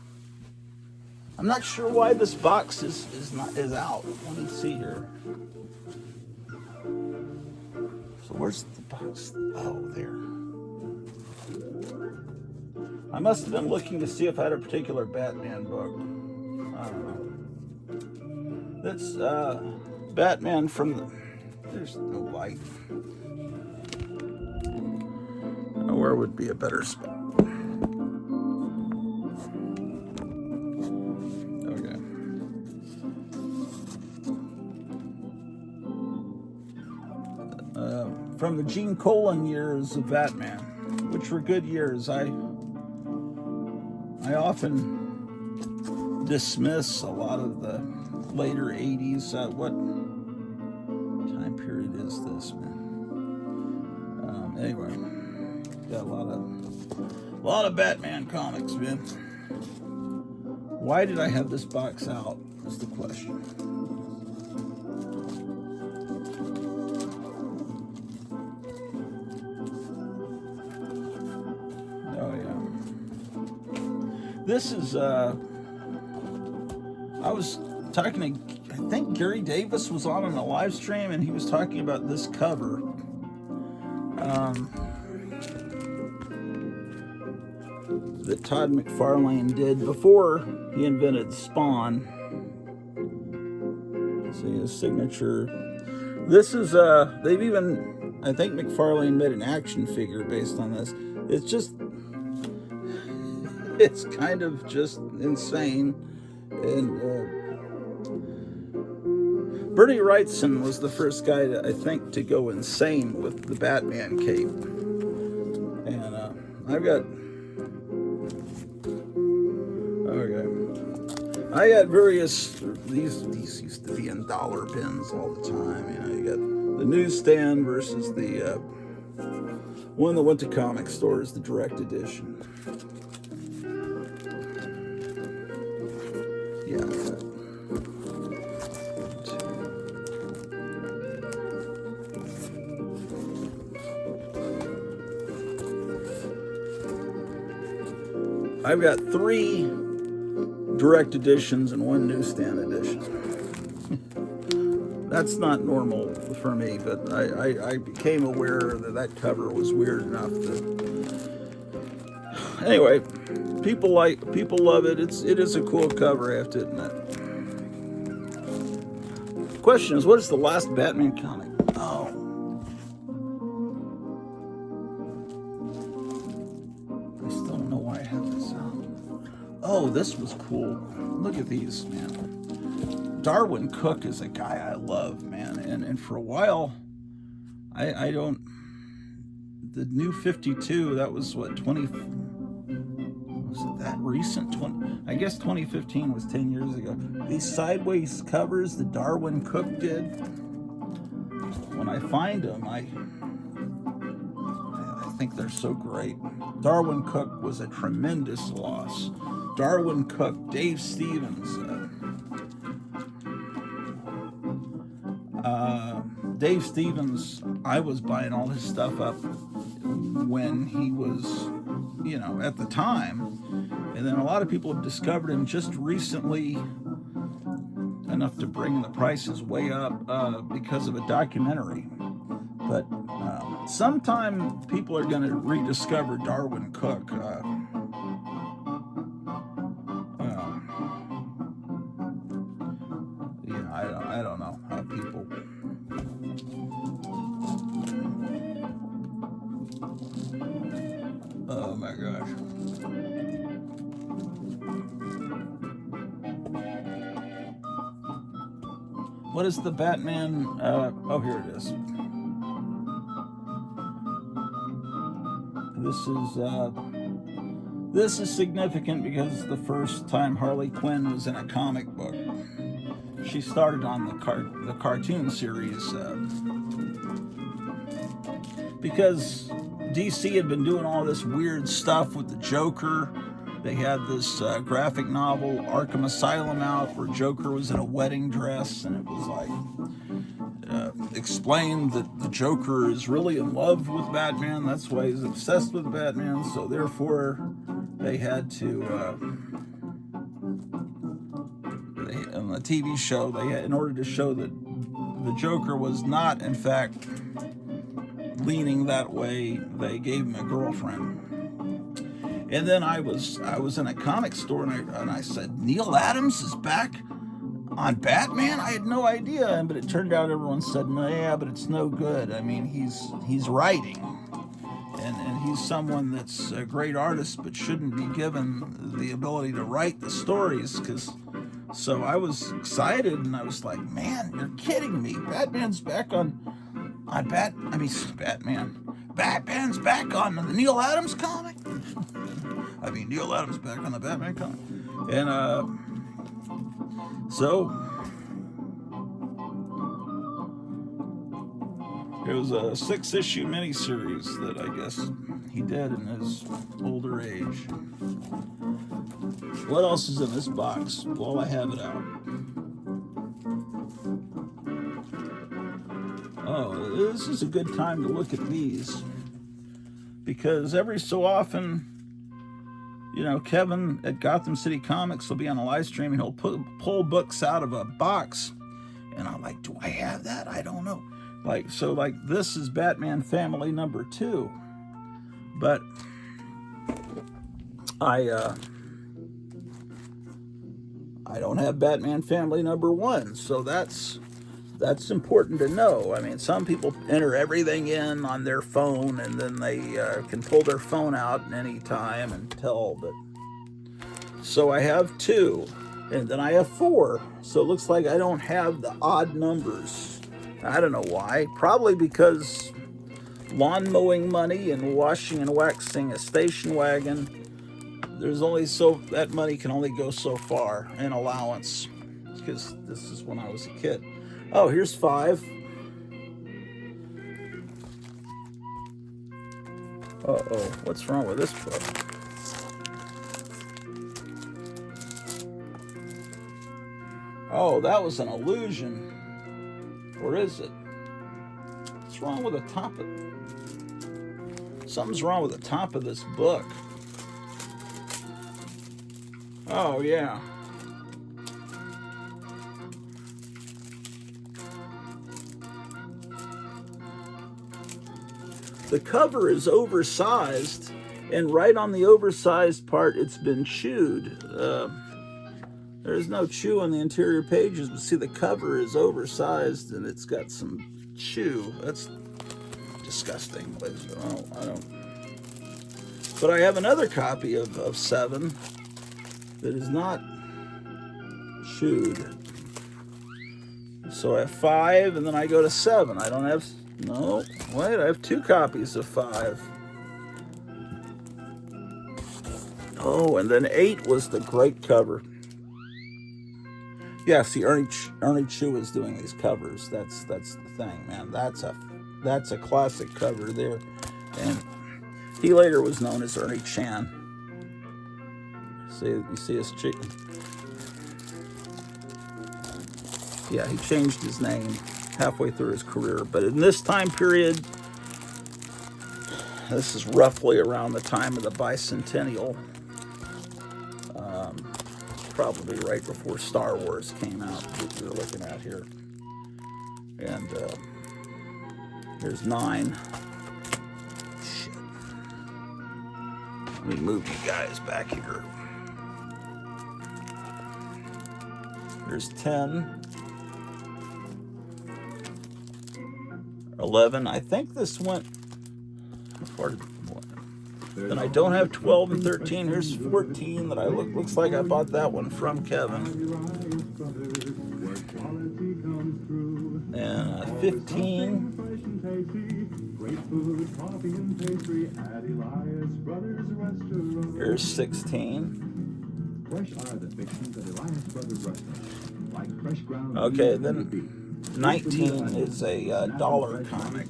I'm not sure why this box is out. Let me see here. So where's the box? Oh, there. I must have been looking to see if I had a particular Batman book. I don't know. That's Batman from the... There's no light. Where would be a better spot? Okay. From the Gene Colan years of Batman, which were good years. I often dismiss a lot of the later 80s. What time period is this, man? Anyway, got a lot of Batman comics, man. Why did I have this box out is the question. This is, I was talking to, I think Gary Davis was on a live stream, and he was talking about this cover. That Todd McFarlane did before he invented Spawn. See his signature. This is, they've even, I think McFarlane made an action figure based on this. It's kind of just insane. And Bernie Wrightson was the first guy, I think, to go insane with the Batman cape. And I got various, these used to be in dollar bins all the time. You got the newsstand versus the one that went to comic stores, the direct edition. Yeah. I've got 3 direct editions and 1 newsstand edition. That's not normal for me, but I became aware that cover was weird enough to... Anyway, people love it. It is a cool cover, I have to admit. The question is, what is the last Batman comic? Oh. I still don't know why I have this out. Oh, this was cool. Look at these, man. Darwin Cook is a guy I love, man. And for a while, I don't... The New 52, that was what, 20... Was it that recent? I guess 2015 was 10 years ago. These sideways covers that Darwin Cook did, when I find them, I think they're so great. Darwin Cook was a tremendous loss Darwin Cook, Dave Stevens. Dave Stevens, I was buying all his stuff up when he was, at the time. And then a lot of people have discovered him just recently, enough to bring the prices way up because of a documentary. But sometime people are going to rediscover Darwin Cook. I don't know how people. Oh my gosh. What is the Batman? Oh, here it is. This is significant because it's the first time Harley Quinn was in a comic book. She started on the cartoon series because DC had been doing all this weird stuff with the Joker. They had this graphic novel, Arkham Asylum, out where Joker was in a wedding dress, and it was like explained that the Joker is really in love with Batman. That's why he's obsessed with Batman. So therefore, they had to, on the TV show, in order to show that the Joker was not, in fact, leaning that way, they gave him a girlfriend. And then I was in a comic store and I said, Neil Adams is back on Batman? I had no idea, but it turned out everyone said, no, yeah, but it's no good. I mean, he's writing, and he's someone that's a great artist, but shouldn't be given the ability to write the stories. So I was excited, and I was like, man, you're kidding me! Batman's back on Batman. Batman's back on the Neil Adams comic. Neil Adams back on the Batman comic. And so it was a 6-issue miniseries that I guess he did in his older age. What else is in this box while I have it out? Oh, this is a good time to look at these, because every so often, Kevin at Gotham City Comics will be on a live stream and he'll pull books out of a box, and I'm like, do I have that? I don't know. Like this is Batman Family number 2, but I don't have Batman Family number 1, so that's important to know. I mean, some people enter everything in on their phone, and then they can pull their phone out at any time and tell. But so I have 2, and then I have 4. So it looks like I don't have the odd numbers. I don't know why. Probably because lawn mowing money and washing and waxing a station wagon, there's only that money can only go so far in allowance, because this is when I was a kid. Oh, here's 5. Uh-oh, what's wrong with this book? Oh, that was an illusion. Or is it? What's wrong with the top of... Something's wrong with the top of this book. Oh, yeah. The cover is oversized, and right on the oversized part, it's been chewed. There's no chew on the interior pages, but see, the cover is oversized, and it's got some chew. That's disgusting. But I don't. But I have another copy of 7 that is not chewed. So I have 5, and then I go to 7. I don't have... No, wait, I have 2 copies of 5. Oh, and then 8 was the great cover. Yeah, see, Ernie Chu is doing these covers. That's the thing, man. That's a classic cover there. And he later was known as Ernie Chan. See, you see his chick. Yeah, he changed his name halfway through his career. But in this time period, this is roughly around the time of the bicentennial. Probably right before Star Wars came out, that we're looking at here. And here's 9. Shit. Let me move you guys back here. Here's 10. 11. I think this went. How far did what? Then I don't have 12 and 13. Here's 14 that looks like I bought that one from Kevin. And 15. Here's 16. Okay, then 19 is a dollar comic.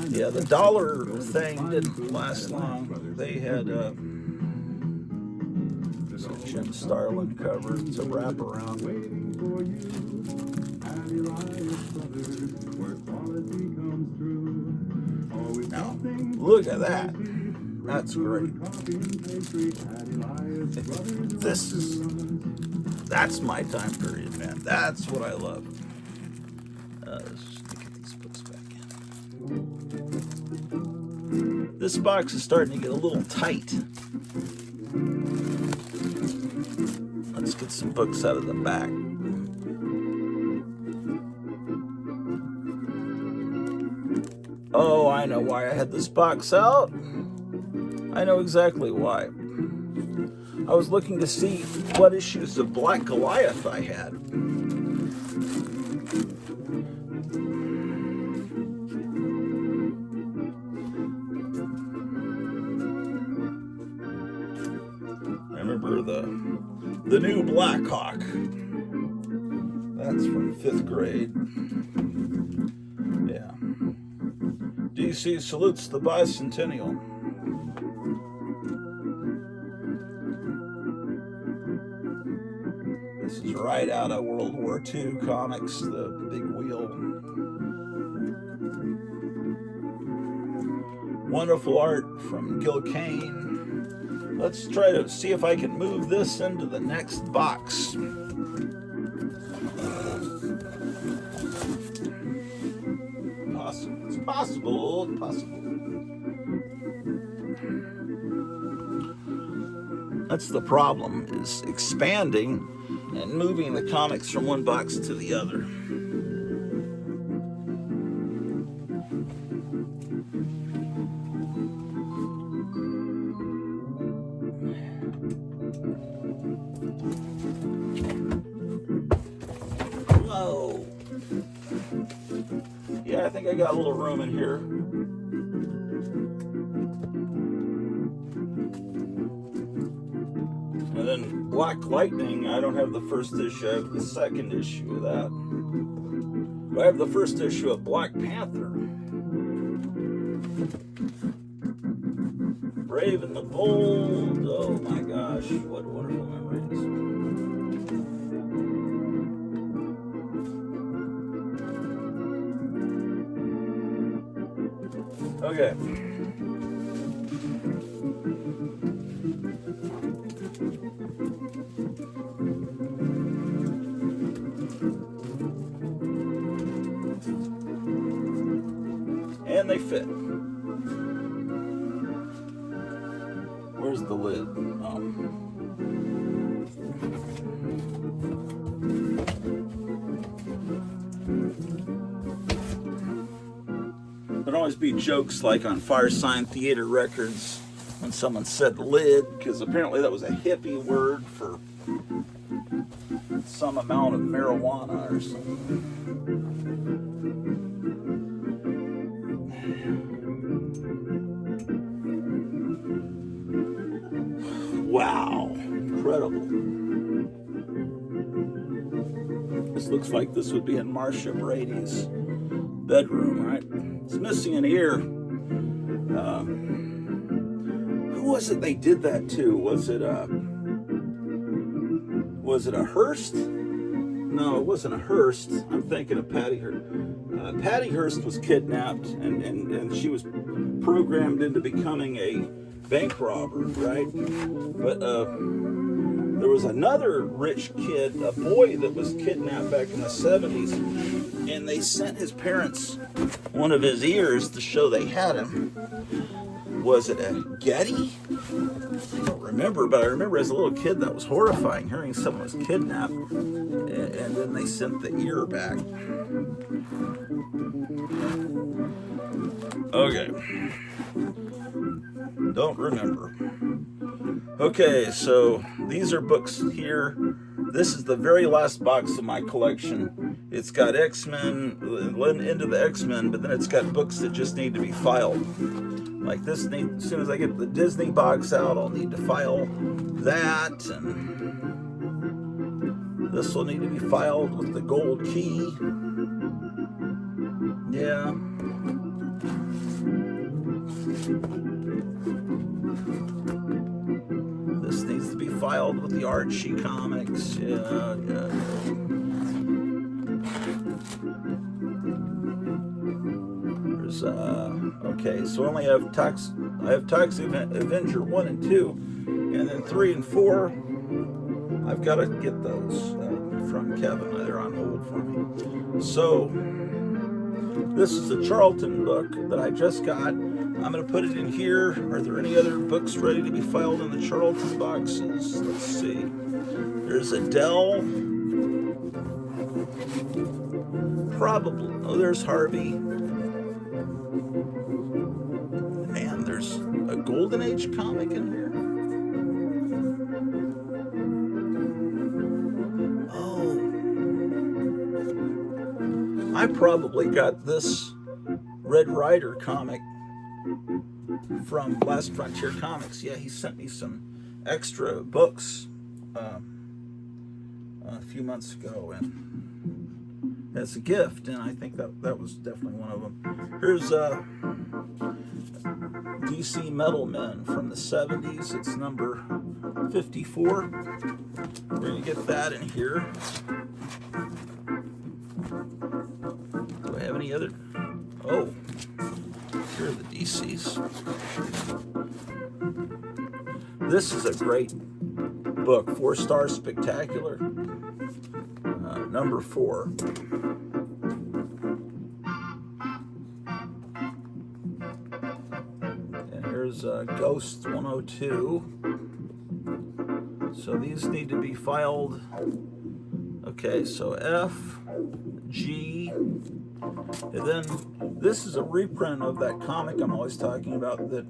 Yeah, the dollar thing didn't last long. They had Jim Starlin cover. It's a wraparound. Now, look at that. That's great. That's my time period, man. That's what I love. Let's just get these books back in. This box is starting to get a little tight. Let's get some books out of the back. Oh, I know why I had this box out. I know exactly why. I was looking to see what issues of Black Goliath I had. I remember the new Black Hawk. That's from 5th grade. Yeah. DC salutes the bicentennial. This is right out of World War II comics, the big wheel. Wonderful art from Gil Kane. Let's try to see if I can move this into the next box. Possible. It's possible. Possible. That's the problem, is expanding and moving the comics from one box to the other. Whoa. Yeah, I think I got a little room in here. And then Black Lightning, I don't have the first issue, I have the second issue of that. But I have the first issue of Black Panther. Brave and the Bold, oh my gosh, what wonderful memories. Okay. And they fit. Where's the lid? Oh. There'd always be jokes like on Firesign Theater Records when someone said lid, because apparently that was a hippie word for some amount of marijuana or something. Wow, incredible. This looks like this would be in Marcia Brady's bedroom, right? It's missing an ear. was it they did that to? Was it a Hearst? No, it wasn't a Hearst. I'm thinking of Patty Hearst. Patty Hearst was kidnapped, and she was programmed into becoming a bank robber, right? But there was another rich kid, a boy that was kidnapped back in the 70s, and they sent his parents one of his ears to show they had him. Was it a Getty? I don't remember, but I remember as a little kid that was horrifying, hearing someone was kidnapped, and then they sent the ear back. Okay. Don't remember. Okay, so these are books here. This is the very last box of my collection. It's got X-Men, into the X-Men, but then it's got books that just need to be filed. Like this, as soon as I get the Disney box out, I'll need to file that, and this will need to be filed with the gold key. Yeah. This needs to be filed with the Archie comics. Yeah. There's okay, so I only have Toxic Avenger 1 and 2, and then 3 and 4. I've got to get those from Kevin. They're on hold for me. So this is a Charlton book that I just got. I'm going to put it in here. Are there any other books ready to be filed in the Charlton boxes? Let's see. There's Adele. Probably. Oh, there's Harvey. Man, there's a Golden Age comic in here. Oh. I probably got this Red Rider comic from Last Frontier Comics. Yeah, he sent me some extra books a few months ago, and as a gift, and I think that was definitely one of them. Here's DC Metal Men from the 70s. It's number 54. We're going to get that in here. Do I have any other? Oh, here are the DCs. This is a great book, 4-star spectacular, number 4. And here's Ghost 102. So these need to be filed. Okay, so F, G, and then this is a reprint of that comic I'm always talking about that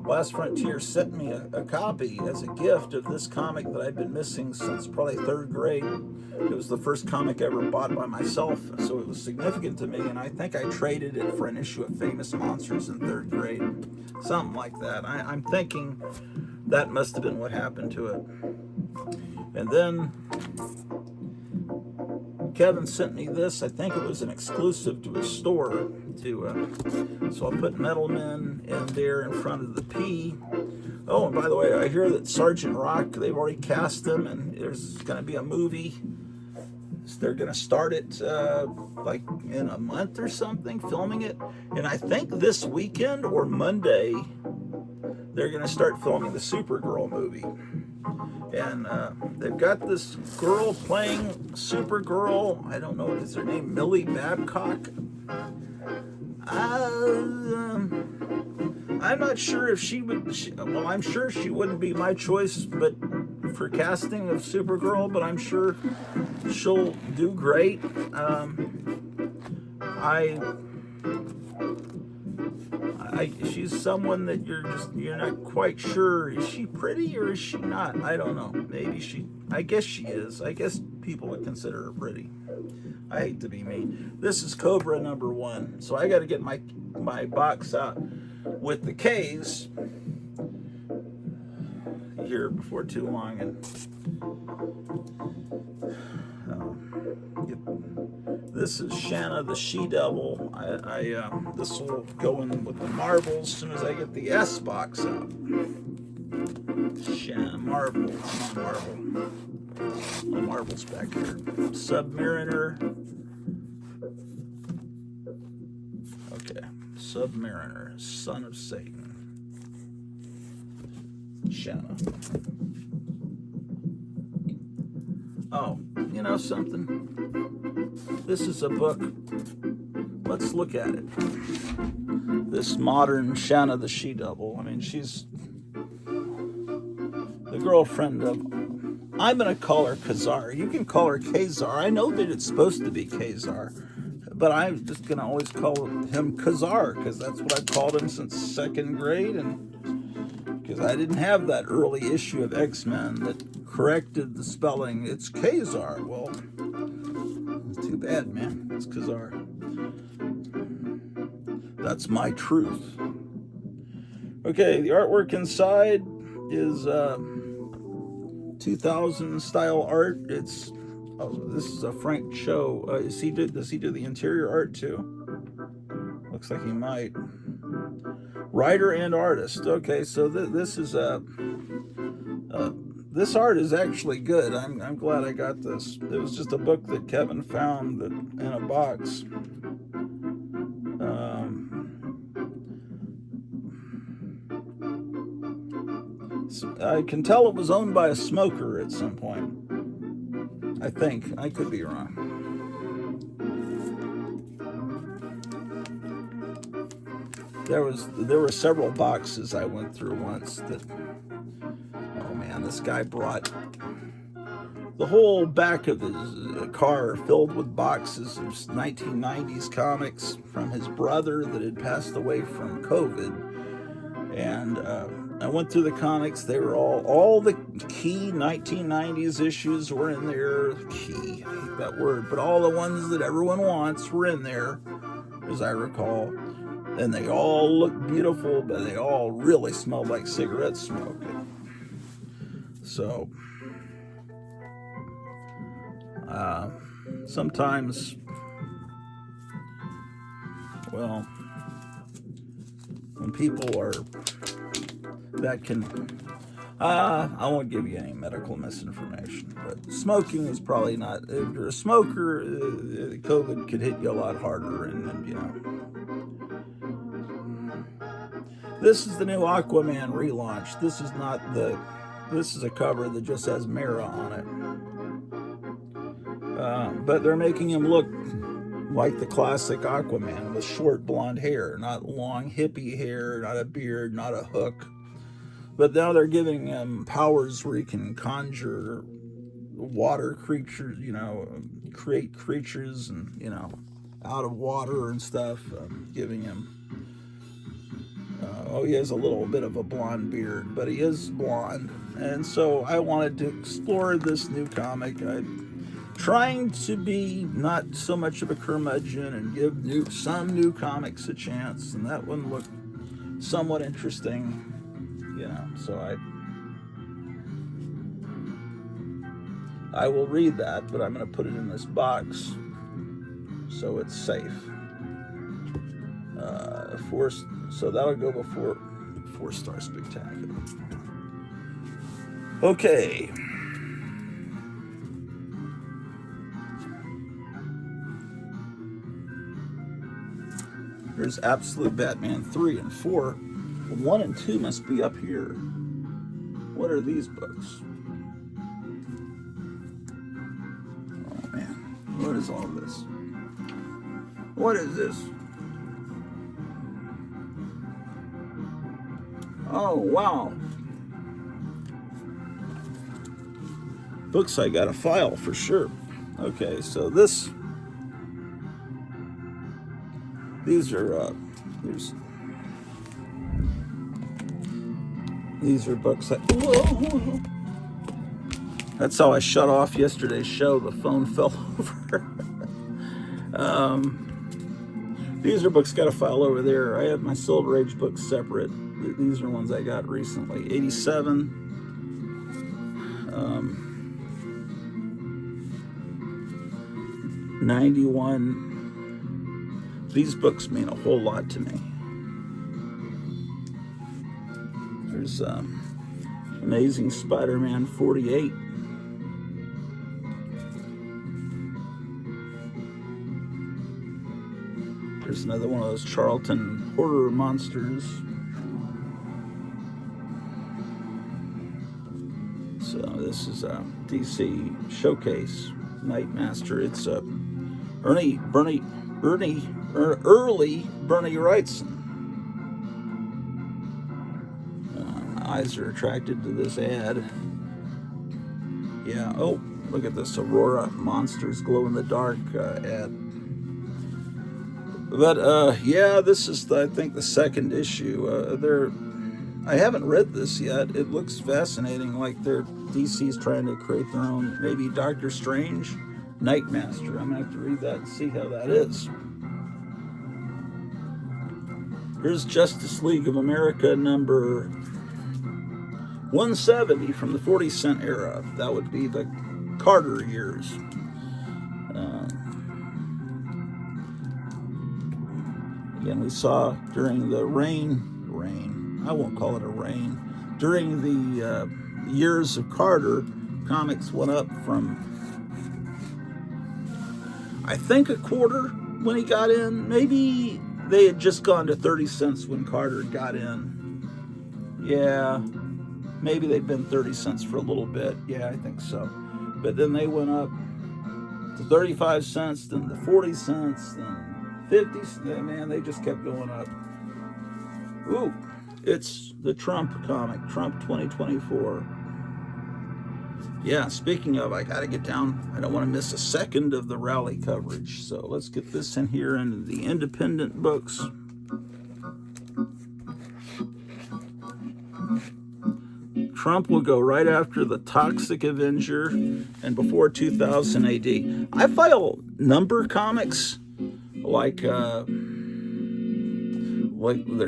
Last Frontier sent me a copy as a gift of this comic that I've been missing since probably 3rd grade. It was the first comic I ever bought by myself, so it was significant to me, and I think I traded it for an issue of Famous Monsters in 3rd grade. Something like that. I'm thinking that must have been what happened to it. And then Kevin sent me this. I think it was an exclusive to his store. So I'll put Metal Men in there in front of the P. Oh, and by the way, I hear that Sergeant Rock, they've already cast him, and there's going to be a movie. They're going to start it like in a month or something, filming it. And I think this weekend or Monday, they're going to start filming the Supergirl movie. And they've got this girl playing Supergirl. I don't know, what is her name? Millie Babcock? I'm not sure if she would, well, I'm sure she wouldn't be my choice, but for casting of Supergirl, but I'm sure she'll do great. She's someone that you're not quite sure, is she pretty or is she not? I don't know. Maybe I guess she is. I guess people would consider her pretty. I hate to be mean. This is Cobra number 1. So I got to get my box out with the K's here before too long, and this is Shanna the She-Devil. This will go in with the Marvels as soon as I get the S box out. Marvel. Marvel. Oh, Marvel's back here. Submariner. Okay. Submariner. Son of Satan. Shanna. Oh, you know something? This is a book. Let's look at it. This modern Shanna the She-Devil. I mean, she's the girlfriend of... I'm going to call her Khazar. You can call her Khazar. I know that it's supposed to be Khazar, but I'm just going to always call him Khazar because that's what I've called him since 2nd grade, and because I didn't have that early issue of X-Men that corrected the spelling. It's Khazar. Well, it's too bad, man. It's Khazar. That's my truth. Okay, the artwork inside is 2000 style art. It's this is a Frank Cho. Does he do the interior art too? Looks like he might. Writer and artist. Okay, so this is this art is actually good. I'm glad I got this. It was just a book that Kevin found in a box. I can tell it was owned by a smoker at some point. I think. I could be wrong. There were several boxes I went through once that, oh man, this guy brought the whole back of his car filled with boxes of 1990s comics from his brother that had passed away from COVID. And I went through the comics. They were all the key 1990s issues were in there. Key, I hate that word, but all the ones that everyone wants were in there, as I recall. And they all looked beautiful, but they all really smelled like cigarette smoke. So, sometimes, well, when people are, that can, I won't give you any medical misinformation, but smoking is probably not, if you're a smoker, COVID could hit you a lot harder, and you know. This is the new Aquaman relaunch. This is a cover that just has Mera on it. But they're making him look like the classic Aquaman with short blonde hair, not long hippie hair, not a beard, not a hook. But now they're giving him powers where he can conjure water creatures, you know, create creatures and, you know, out of water and stuff, giving him... he has a little bit of a blonde beard, but he is blonde. And so I wanted to explore this new comic. I'm trying to be not so much of a curmudgeon and give some new comics a chance. And that one looked somewhat interesting, you know. So I will read that, but I'm going to put it in this box so it's safe. So that'll go before 4-star spectacular. Okay. Here's Absolute Batman 3 and 4. 1 and 2 must be up here. What are these books? Oh man, what is all this? What is this? Oh, wow. Books I got a file for sure. Okay, so these are books whoa. That's how I shut off yesterday's show. The phone fell over. These are books got a file over there. I have my Silver Age books separate. These are ones I got recently. 87. 91. These books mean a whole lot to me. There's Amazing Spider-Man 48. There's another one of those Charlton horror monsters. So this is a DC Showcase Nightmaster. It's early Bernie Wrightson. Eyes are attracted to this ad. Yeah. Oh, look at this Aurora Monsters glow in the dark ad. But yeah, this is I think the second issue. I haven't read this yet. It looks fascinating. Like DC's trying to create their own, maybe Doctor Strange, Nightmaster. I'm gonna have to read that and see how that is. Here's Justice League of America number 170 from the 40-cent era. That would be the Carter years. Again, we saw during the rain, I won't call it a rain, during the years of Carter, comics went up from, I think, a quarter when he got in. Maybe they had just gone to 30 cents when Carter got in. Yeah, maybe they'd been 30 cents for a little bit. Yeah, I think so. But then they went up to 35 cents, then to 40 cents, then 50. Man, they just kept going up. Ooh, it's the Trump comic, Trump 2024. Yeah, speaking of, I gotta get down. I don't want to miss a second of the rally coverage. So let's get this in here in the independent books. Trump will go right after the Toxic Avenger and before 2000 AD. I file number comics like their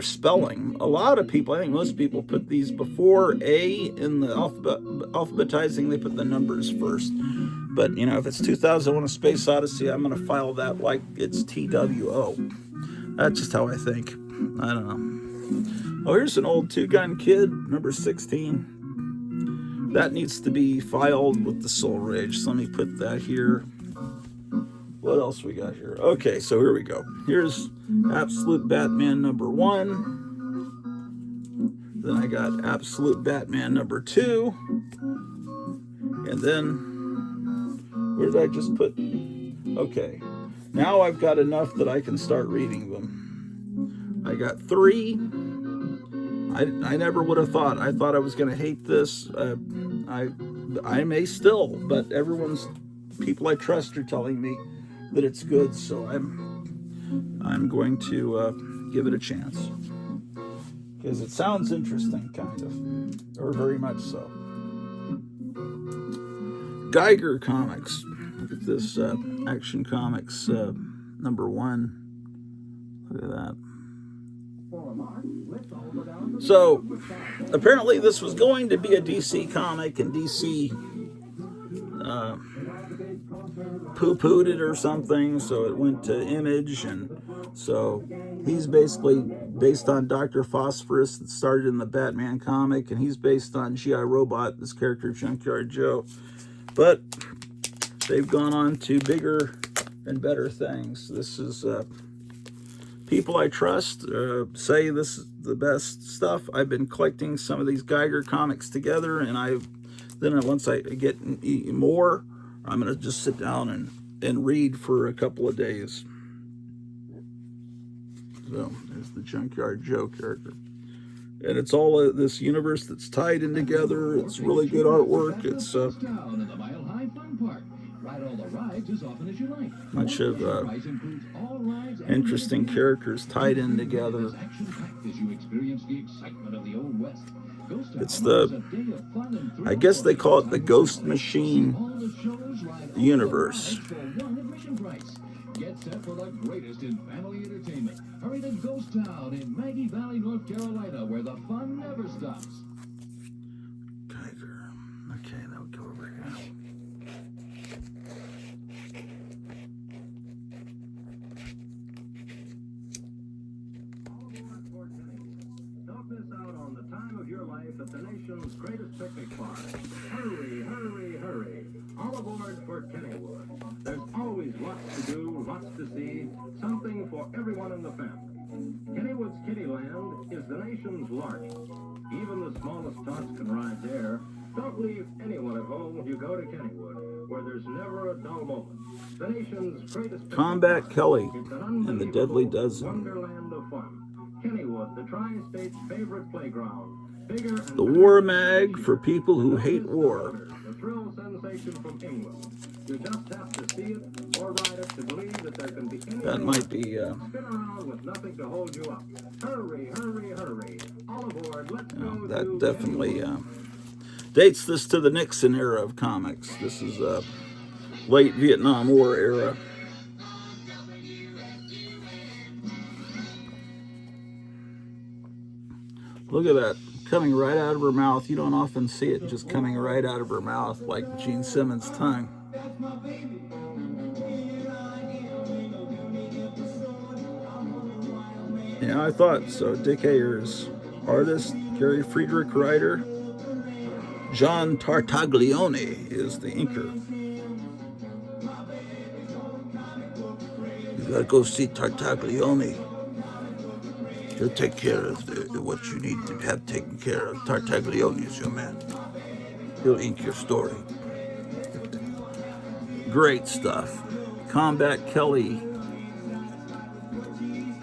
spelling. A lot of people, I think most people, put these before A in the alphabetizing. They put the numbers first. But you know, if it's 2001: A Space Odyssey, I'm going to file that like it's TWO. That's just how I think. I don't know. Oh, here's an old Two-Gun Kid, number 16. That needs to be filed with the Soul Rage. So let me put that here. What else we got here? Okay, so here we go. Here's Absolute Batman number 1. Then I got Absolute Batman number 2. And then, where did I just put? Okay, now I've got enough that I can start reading them. I got 3. I never would have thought. I thought I was going to hate this. I may still, but people I trust are telling me that it's good, so I'm going to give it a chance because it sounds interesting, kind of, or very much so. Geiger Comics. Look at this Action Comics number 1. Look at that. So apparently this was going to be a DC comic, and DC poo-pooed it or something, so it went to Image, and so he's basically based on Dr. Phosphorus that started in the Batman comic, and he's based on G.I. Robot, this character Junkyard Joe. But they've gone on to bigger and better things. This is people I trust say this is the best stuff. I've been collecting some of these Geiger comics together, and once I get more, I'm going to just sit down and read for a couple of days. So there's the Junkyard Joe character. And it's all this universe that's tied in together. It's really good artwork. It's bunch of interesting characters tied in together. It's I guess they call it the Ghost Machine universe. Get set for the greatest in family entertainment. Hurry to Ghost Town in Maggie Valley, North Carolina, where the fun never stops. Geiger. Okay, that would go over here. Don't miss out on the time of your life at the nation's greatest picnic park. Hurry, hurry, hurry. All aboard for Kennywood. There's always lots to do, lots to see, something for everyone in the family. Kennywood's Kittyland is the nation's largest. Even the smallest tots can ride there. Don't leave anyone at home when you go to Kennywood, where there's never a dull moment. The nation's greatest Combat Kelly It's an and the Deadly unbelievable Dozen. wonderland of fun. Kennywood, the tri-state's favorite playground. Bigger and The better War than mag for people who hate war. the thrill sensation from England. You just have to see it or ride it to believe that there can be anything. That might be, Spin around with nothing to hold you up. Hurry, hurry, hurry. All aboard, let's go that to definitely Kennywood. dates this to the Nixon era of comics. This is late Vietnam War era. Look at that, coming right out of her mouth. You don't often see it just coming right out of her mouth like Gene Simmons' tongue. Yeah, I thought so. Dick Ayers, artist, Gary Friedrich, writer. John Tartaglione is the inker. You gotta go see Tartaglione. He'll take care of what you need to have taken care of. Tartaglione is your man. He'll ink your story. Great stuff. Combat Kelly.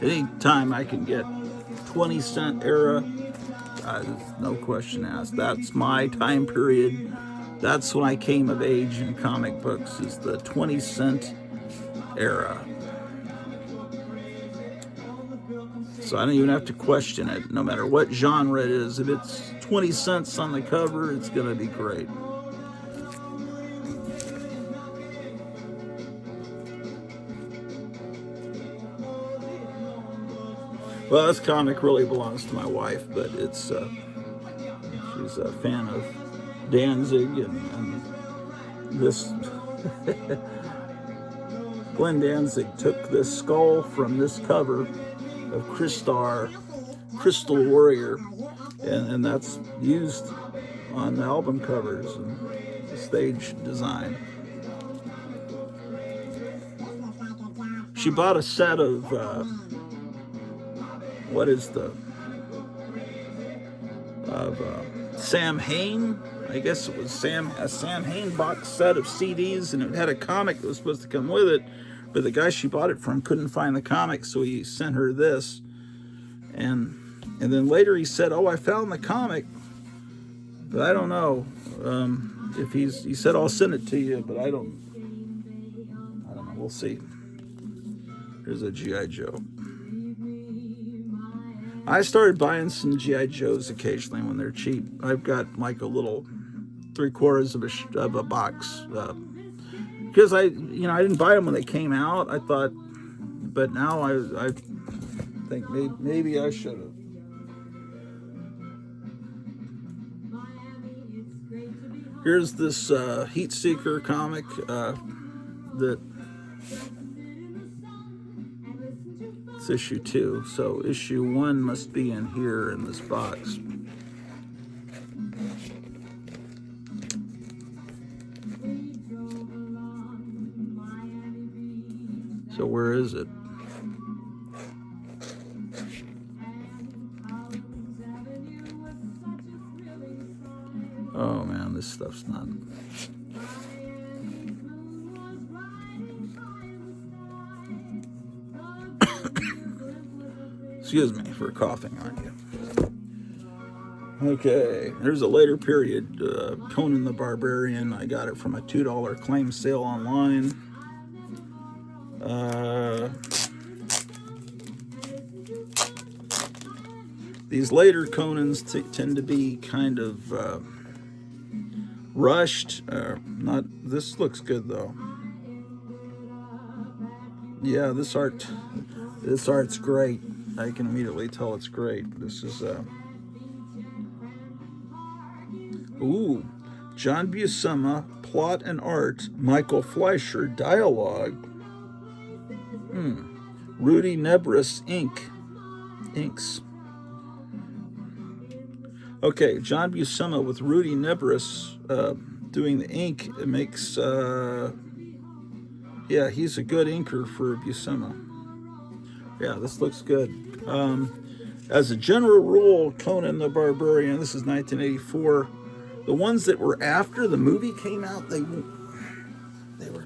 Anytime I can get 20-cent era, no question asked. That's my time period. That's when I came of age in comic books, is the 20-cent era. So I don't even have to question it. No matter what genre it is, if it's 20 cents on the cover, it's going to be great. Well, this comic really belongs to my wife, but it's she's a fan of Danzig and this. Glenn Danzig took this skull from this cover of Crystal Warrior, and that's used on the album covers and the stage design. She bought a set of Sam Hain. I guess it was a Sam Hain box set of CDs, and it had a comic that was supposed to come with it, but the guy she bought it from couldn't find the comic, so he sent her this. And then later he said, "Oh, I found the comic, but I don't know if he said I'll send it to you, but I don't know. We'll see." Here's a G.I. Joe. I started buying some G.I. Joes occasionally when they're cheap. I've got like a little 3/4 of a box because I didn't buy them when they came out. I thought, but now I think maybe I should have. Here's this Heat Seeker comic that it's issue 2, so issue 1 must be in here in this box. So where is it? Oh man, this stuff's not. Excuse me for coughing on you. Okay, there's a later period, Conan the Barbarian. I got it from a $2 claim sale online. These later Conans tend to be kind of rushed. Not. This looks good though. Yeah, this art's great. I can immediately tell it's great. This is John Buscema, plot and art. Michael Fleischer, dialogue. Rudy Nebris, inks. Okay, John Buscema with Rudy Nebris doing the ink. It makes, yeah, he's a good inker for Buscema. Yeah, this looks good. As a general rule, Conan the Barbarian, this is 1984. The ones that were after the movie came out, they were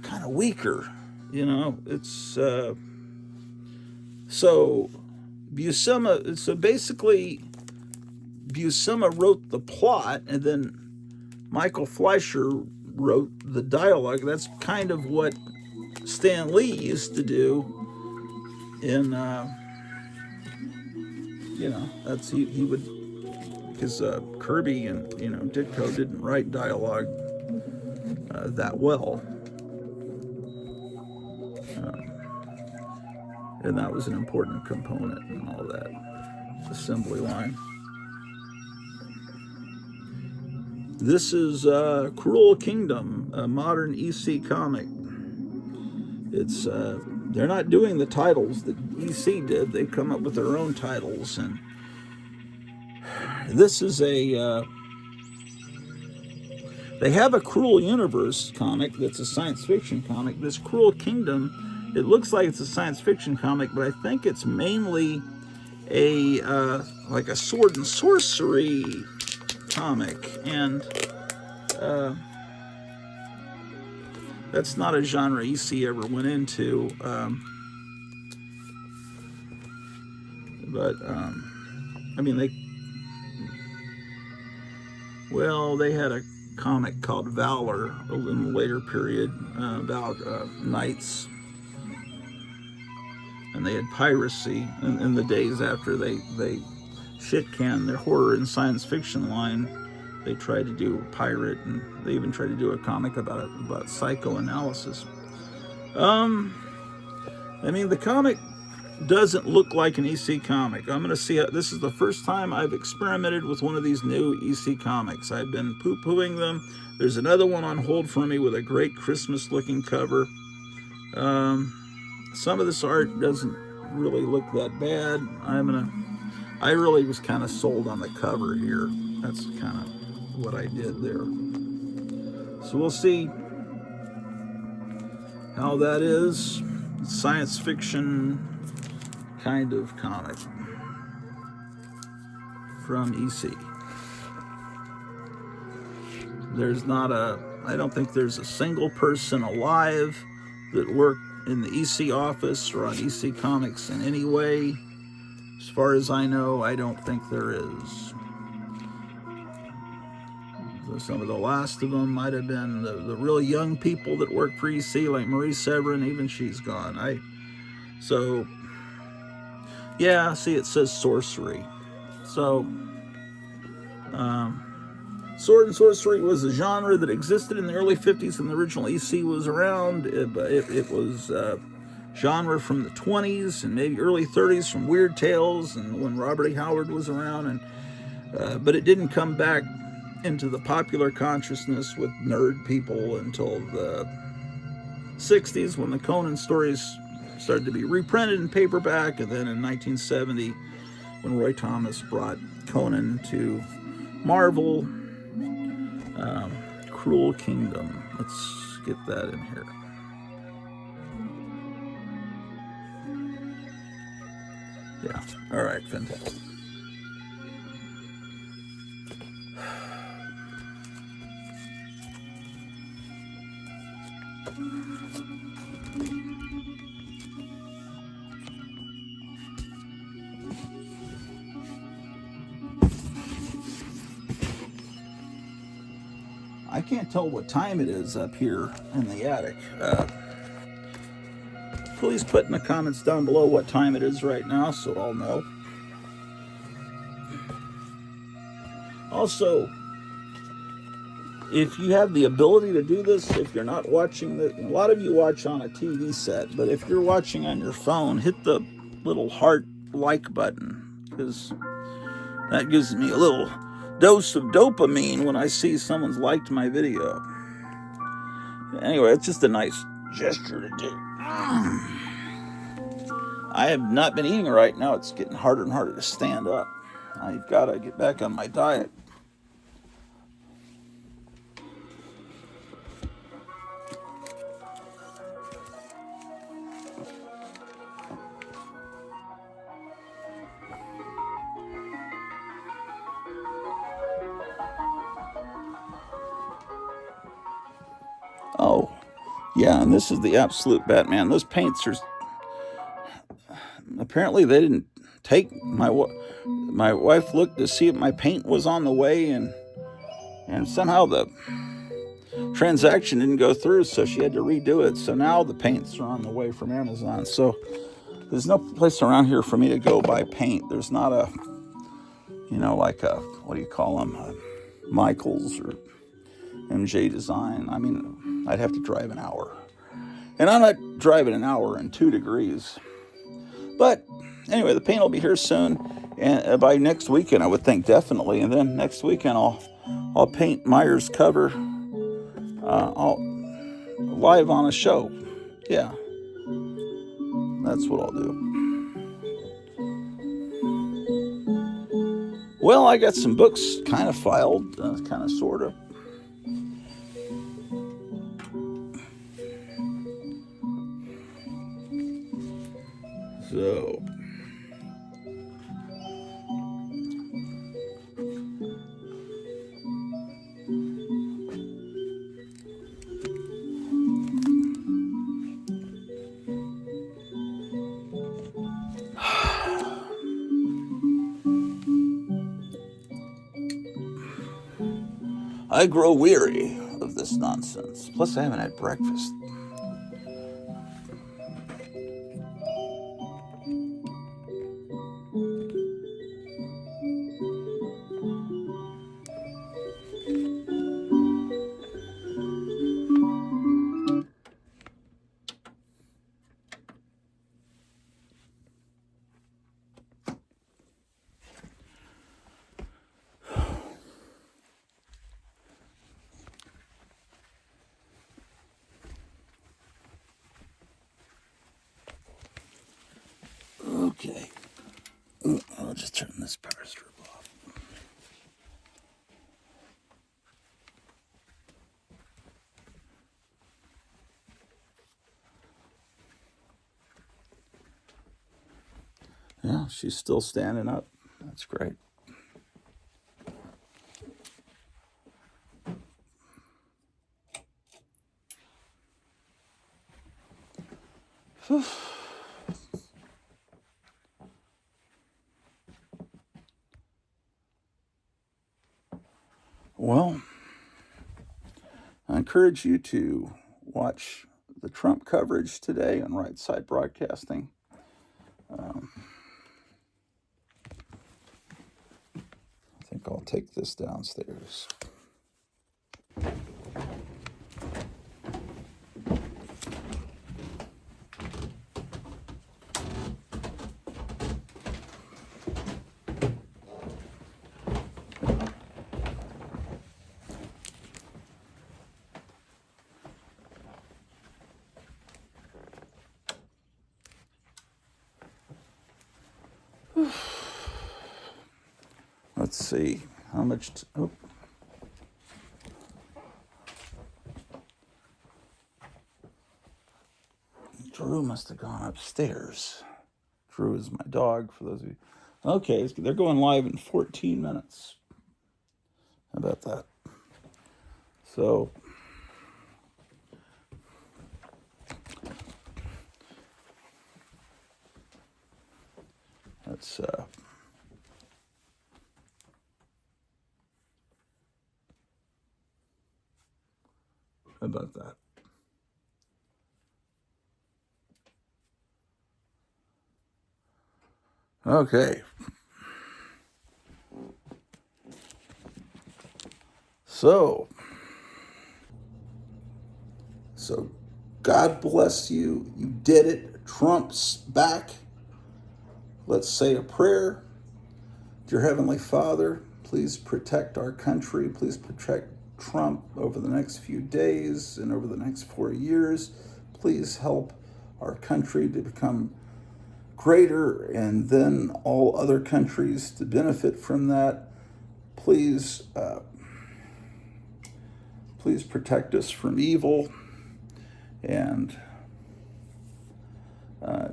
kind of weaker. You know, it's so Buscema. So basically, Buscema wrote the plot, and then Michael Fleischer wrote the dialogue. That's kind of what Stan Lee used to do in, you know, that's he would, because Kirby and, you know, Ditko didn't write dialogue that well. And that was an important component in all that assembly line. This is Cruel Kingdom, a modern EC comic. It's they're not doing the titles that EC did. They've come up with their own titles, and this is a they have a Cruel Universe comic that's a science fiction comic. This Cruel Kingdom, it looks like it's a science fiction comic, but I think it's mainly a like a sword and sorcery comic, and that's not a genre EC ever went into. But I mean, they had a comic called Valor in the later period about knights, and they had piracy in the days after they shit-canned their horror and science fiction line. They tried to do a pirate, and they even tried to do a comic about psychoanalysis. I mean, the comic doesn't look like an EC comic. I'm going to see how, this is the first time I've experimented with one of these new EC comics. I've been poo-pooing them. There's another one on hold for me with a great Christmas-looking cover. Some of this art doesn't really look that bad. I really was kind of sold on the cover here. That's kind of what I did there. So we'll see how that is. Science fiction kind of comic from EC. I don't think there's a single person alive that worked in the EC office or on EC Comics in any way. As far as I know, I don't think there is. Some of the last of them might have been the real young people that work for EC, like Marie Severin. Even she's gone. Yeah, see, it says sorcery. So, sword and sorcery was a genre that existed in the early 50s when the original EC was around. It was genre from the 20s and maybe early 30s from Weird Tales and when Robert E. Howard was around. But it didn't come back into the popular consciousness with nerd people until the 60s when the Conan stories started to be reprinted in paperback, and then in 1970 when Roy Thomas brought Conan to Marvel. Cruel Kingdom. Let's get that in here. Yeah, all right, fantastic. I can't tell what time it is up here in the attic. Please put in the comments down below what time it is right now so I'll know. Also, if you have the ability to do this, if you're not watching a lot of you watch on a TV set, but if you're watching on your phone, hit the little heart like button, because that gives me a little dose of dopamine when I see someone's liked my video. Anyway, it's just a nice gesture to do. I have not been eating right now. It's getting harder and harder to stand up. I've got to get back on my diet. Oh, yeah, and this is the absolute Batman. Those paints are apparently they didn't take my wife looked to see if my paint was on the way, and somehow the transaction didn't go through, so she had to redo it. So now the paints are on the way from Amazon. So there's no place around here for me to go buy paint. There's not a, like a, what do you call them, Michaels or MJ Design. I mean, I'd have to drive an hour, and I'm not driving an hour in 2 degrees. But anyway, the paint will be here soon, and by next weekend, I would think definitely. And then next weekend, I'll paint Meyer's cover. I'll live on a show. Yeah, that's what I'll do. Well, I got some books kind of filed, kind of, sort of. So, I grow weary of this nonsense. Plus, I haven't had breakfast. Okay. I'll just turn this power strip off. Yeah, she's still standing up. That's great. Well, I encourage you to watch the Trump coverage today on Right Side Broadcasting. I think I'll take this downstairs. Let's see how much. Drew must have gone upstairs. Drew is my dog, for those of you. Okay, they're going live in 14 minutes. How about that? So, let's how about that? Okay. So God bless you. You did it. Trump's back. Let's say a prayer. Dear Heavenly Father, please protect our country. Please protect Trump over the next few days and over the next 4 years. Please help our country to become greater, and then all other countries to benefit from that. Please protect us from evil, and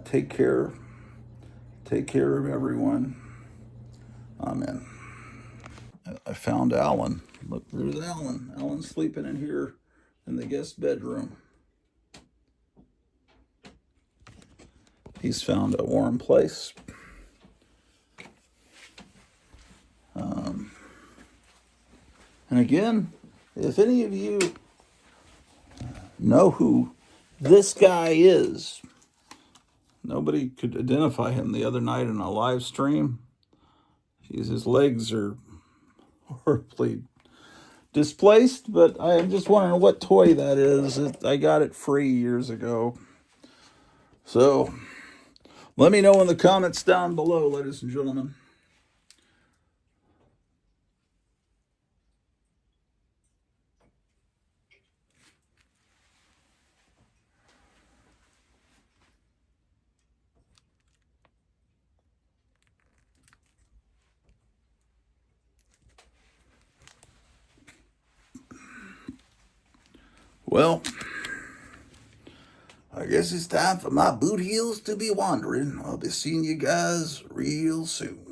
take care of everyone. Amen. I found Alan. Look, there's Alan. Alan's sleeping in here in the guest bedroom. He's found a warm place. And again, if any of you know who this guy is, nobody could identify him the other night in a live stream. His legs are horribly displaced, but I'm just wondering what toy that is. I got it free years ago. So let me know in the comments down below, ladies and gentlemen. Well, I guess it's time for my boot heels to be wandering. I'll be seeing you guys real soon.